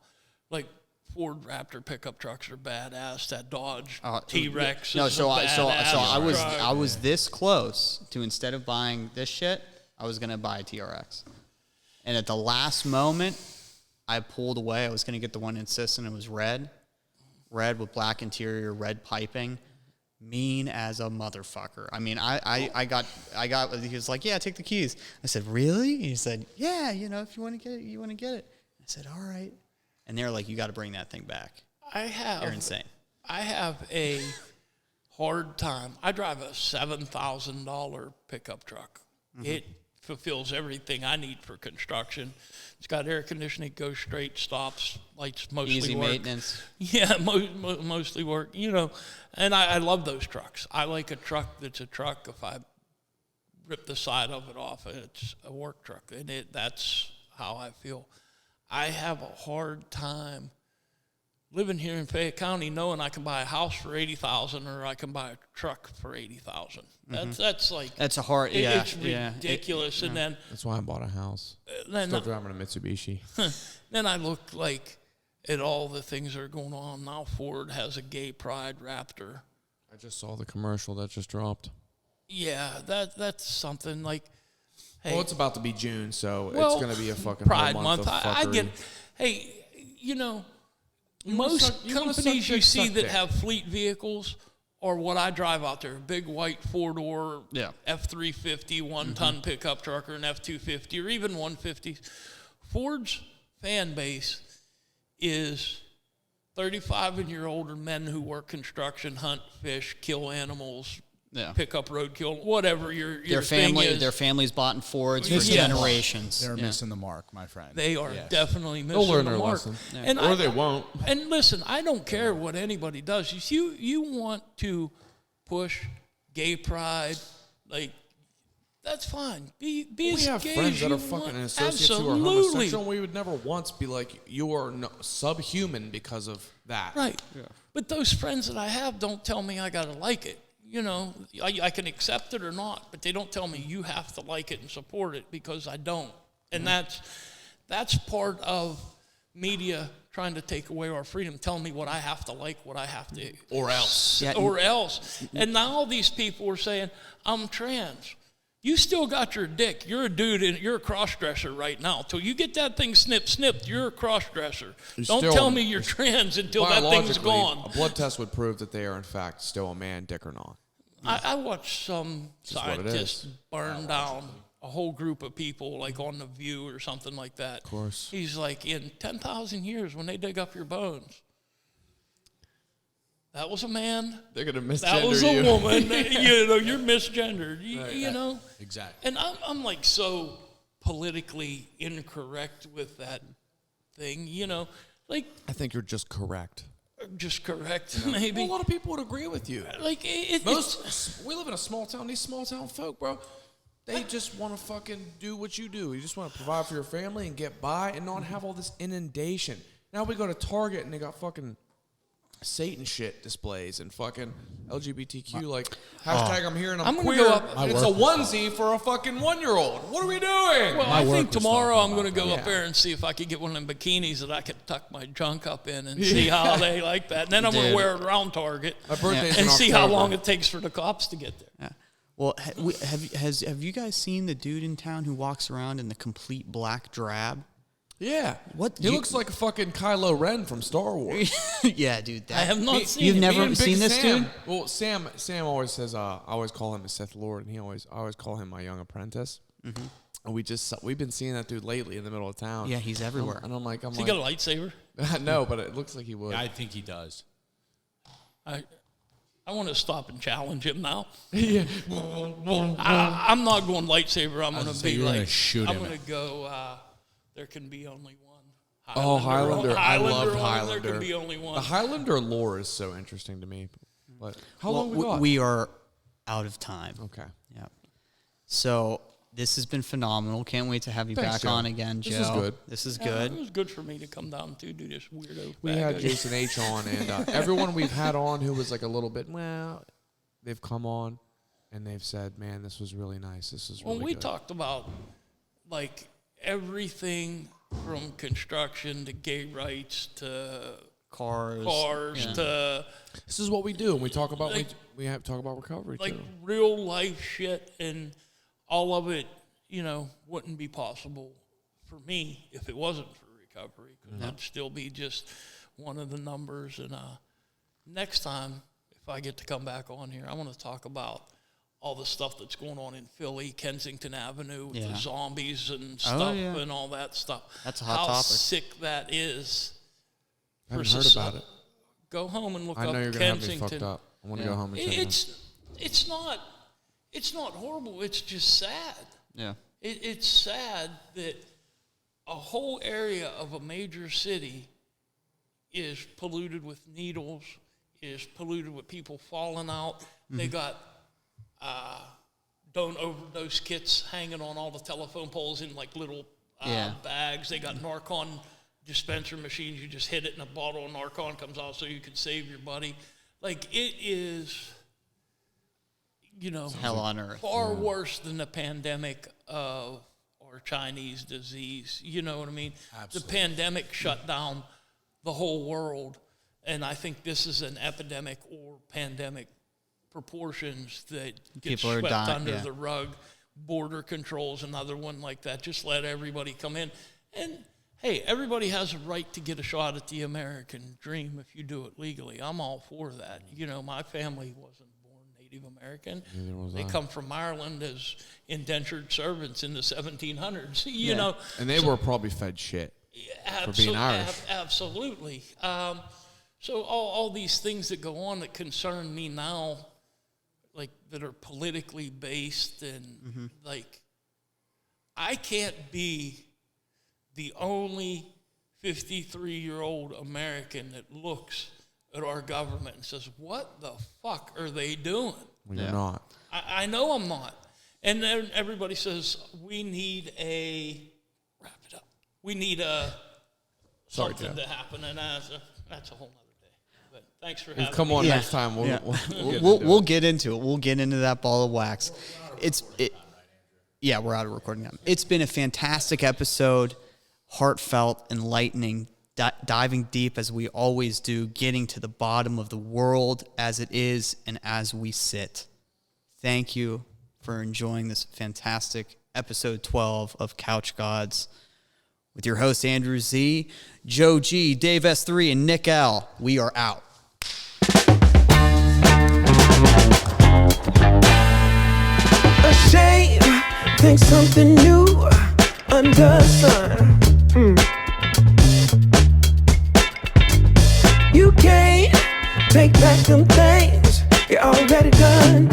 Like Ford Raptor pickup trucks are badass. That Dodge T-Rex No, is so a badass I was this close to, instead of buying this shit, I was gonna buy a TRX. And at the last moment, I pulled away. I was gonna get the one in Sisson. It was red with black interior, red piping. Mean as a motherfucker. I mean, I got. He was like, "Yeah, take the keys." I said, "Really?" He said, "Yeah, if you want to get it, you want to get it." I said, "All right." And they're like, "You got to bring that thing back." They're insane. I have a hard time. I drive a $7,000 pickup truck. It fulfills everything I need for construction. It's got air conditioning, goes straight, stops, lights mostly Easy work. maintenance. Yeah, mostly work, and I love those trucks. I like a truck that's a truck. If I rip the side of it off, it's a work truck, and that's how I feel. I have a hard time living here in Fayette County knowing I can buy a house for $80,000 or I can buy a truck for $80,000. That's like... That's a hard... It's ridiculous, and then... That's why I bought a house. Then Still driving a Mitsubishi. Then I look like at all the things that are going on. Now Ford has a gay pride Raptor. I just saw the commercial that just dropped. Yeah, that's something like Hey, Well, it's about to be June, so well, it's going to be a fucking Pride whole Month. month of I fuckery. get. Hey, you know, You wanna most suck- you wanna suck companies you dick, see suck that dick. have fleet vehicles are what I drive out there: big white 4-door Yeah. F-350 1-ton pickup truck, or an F-250, or even 150. Ford's fan base is 35 and year older men who work construction, hunt, fish, kill animals, Yeah. pick up roadkill, whatever your Their thing family, is. their family's bought in Fords for Yes. generations. They're Yeah. missing the mark, my friend. They are Yes. definitely They'll missing learn the their mark. lesson. And Or they won't. And listen, I don't care what anybody does. You want to push gay pride, like, that's fine. Be We as have gay friends as that you are fucking want. associates who are Absolutely. homosexual. And we would never once be like, you are subhuman because of that. Right. But those friends that I have don't tell me I got to like it. You know, I can accept it or not, but they don't tell me you have to like it and support it, because I don't. And that's part of media trying to take away our freedom, telling me what I have to like, what I have to, Or else. Yeah. or else. And now all these people are saying, I'm trans. You still got your dick. You're a dude, and you're a cross-dresser right now. Till you get that thing snipped, you're a cross-dresser. Don't still- tell me you're trans until that thing's Biologically, gone. a blood test would prove that they are in fact still a man, dick or not. I watched some what it scientist is. burn down a whole group of people, like on The View or something like that. Of course. He's like, in 10,000 years, when they dig up your bones, that was a man, They're gonna misgender that was a you. woman. You know, you're misgendered. You know? Exactly. And I'm like so politically incorrect with that thing, you know? Like, I think you're just correct. just correct, maybe. Well, a lot of people would agree with you. Like, it's... We live in a small town. These small town folk, bro, they just want to fucking do what you do. You just want to provide for your family and get by and not have all this inundation. Now we go to Target and they got fucking Satan shit displays and fucking LGBTQ, like, hashtag I'm here and I'm I'm gonna queer. go up- And it's a onesie for a fucking 1-year-old. What are we doing? Well, I think tomorrow I'm going to go that. up there and see if I can get one of them bikinis that I could tuck my junk up in and see how they like that. And then I'm going to Dude. wear it around Target My birthday's and in see how October. long it takes for the cops to get there. Yeah. Well, have you guys seen the dude in town who walks around in the complete black drab? Yeah. What He you- looks like a fucking Kylo Ren from Star Wars. Yeah, dude. I have not seen You've it. never Me and Big seen this Sam. dude? Well, Sam always says, I always call him a Sith Lord, and I always call him my young apprentice. Mm-hmm. And we've been seeing that dude lately in the middle of town. Yeah, he's everywhere. And I'm like, Has he got a lightsaber? no, but it looks like he would. I think he does. I want to stop and challenge him now. yeah. I'm not going lightsaber. I'm going to say, be you're like, gonna shoot I'm him. going to go, there can be only one. Oh, Highlander. I loved only, Highlander. There can be only one. The Highlander lore is so interesting to me. But how long we got? We are out of time. Okay. Yeah. So this has been phenomenal. Can't wait to have you Thanks, back Joe. on again, Joe. This is good. This is Yeah, good. It was good for me to come down to do this weirdo. We bag had of- Jason H on, and everyone we've had on who was like a little bit, they've come on and they've said, man, this was really nice. This is really When we good. talked about like everything from construction to gay rights to Cars. cars Yeah. to This is what we do, and we talk about Like- we have to talk about recovery like too. real life shit, and all of it, you know, wouldn't be possible for me if it wasn't for recovery, because I'd still be just one of the numbers. And next time, if I get to come back on here, I want to talk about all the stuff that's going on in Philly, Kensington Avenue, with Yeah. the zombies and stuff yeah. and all that stuff. That's a hot How topic. sick that is. I haven't for heard soci- about it. Go home and look I up know you're gonna have me Kensington. fucked up. I want to Yeah. go home and check it. It's not horrible. It's just sad. Yeah. It's sad that a whole area of a major city is polluted with needles, is polluted with people falling out. They got don't overdose kits hanging on all the telephone poles in like little Yeah. bags. They got Narcan dispenser machines. You just hit it and a bottle of Narcan comes out so you can save your buddy. Like, it is, you know, Hell on earth. far worse than the pandemic of or Chinese disease. You know what I mean? Absolutely. The pandemic shut down the whole world, and I think this is an epidemic or pandemic proportions that get People are swept dying, under yeah. the rug border control's another one like that. Just let everybody come in. And, hey, everybody has a right to get a shot at the American dream if you do it legally. I'm all for that. You know, my family wasn't born Native American. They come from Ireland as indentured servants in the 1700s, you know. And they were probably fed shit for being Irish. Absolutely. So all these things that go on that concern me now, like that are politically based and like, I can't be the only 53-year-old American that looks at our government and says, what the fuck are they doing? Well, you're not. I know I'm not. And then everybody says, we need wrap it up. We need something to happen. And that's a whole nother day. But thanks for having me. Come on next time. We'll get into it. We'll get into that ball of wax. Yeah, we're out of recording now. It's been a fantastic episode. Heartfelt, enlightening, diving deep as we always do, getting to the bottom of the world as it is and as we sit. Thank you for enjoying this fantastic episode 12 of Couch Godz with your host Andrew Z, Joe G, Dave S3, and Nick L. We are out. Ashamed, think something new under the sun. You can't take back them things you already done.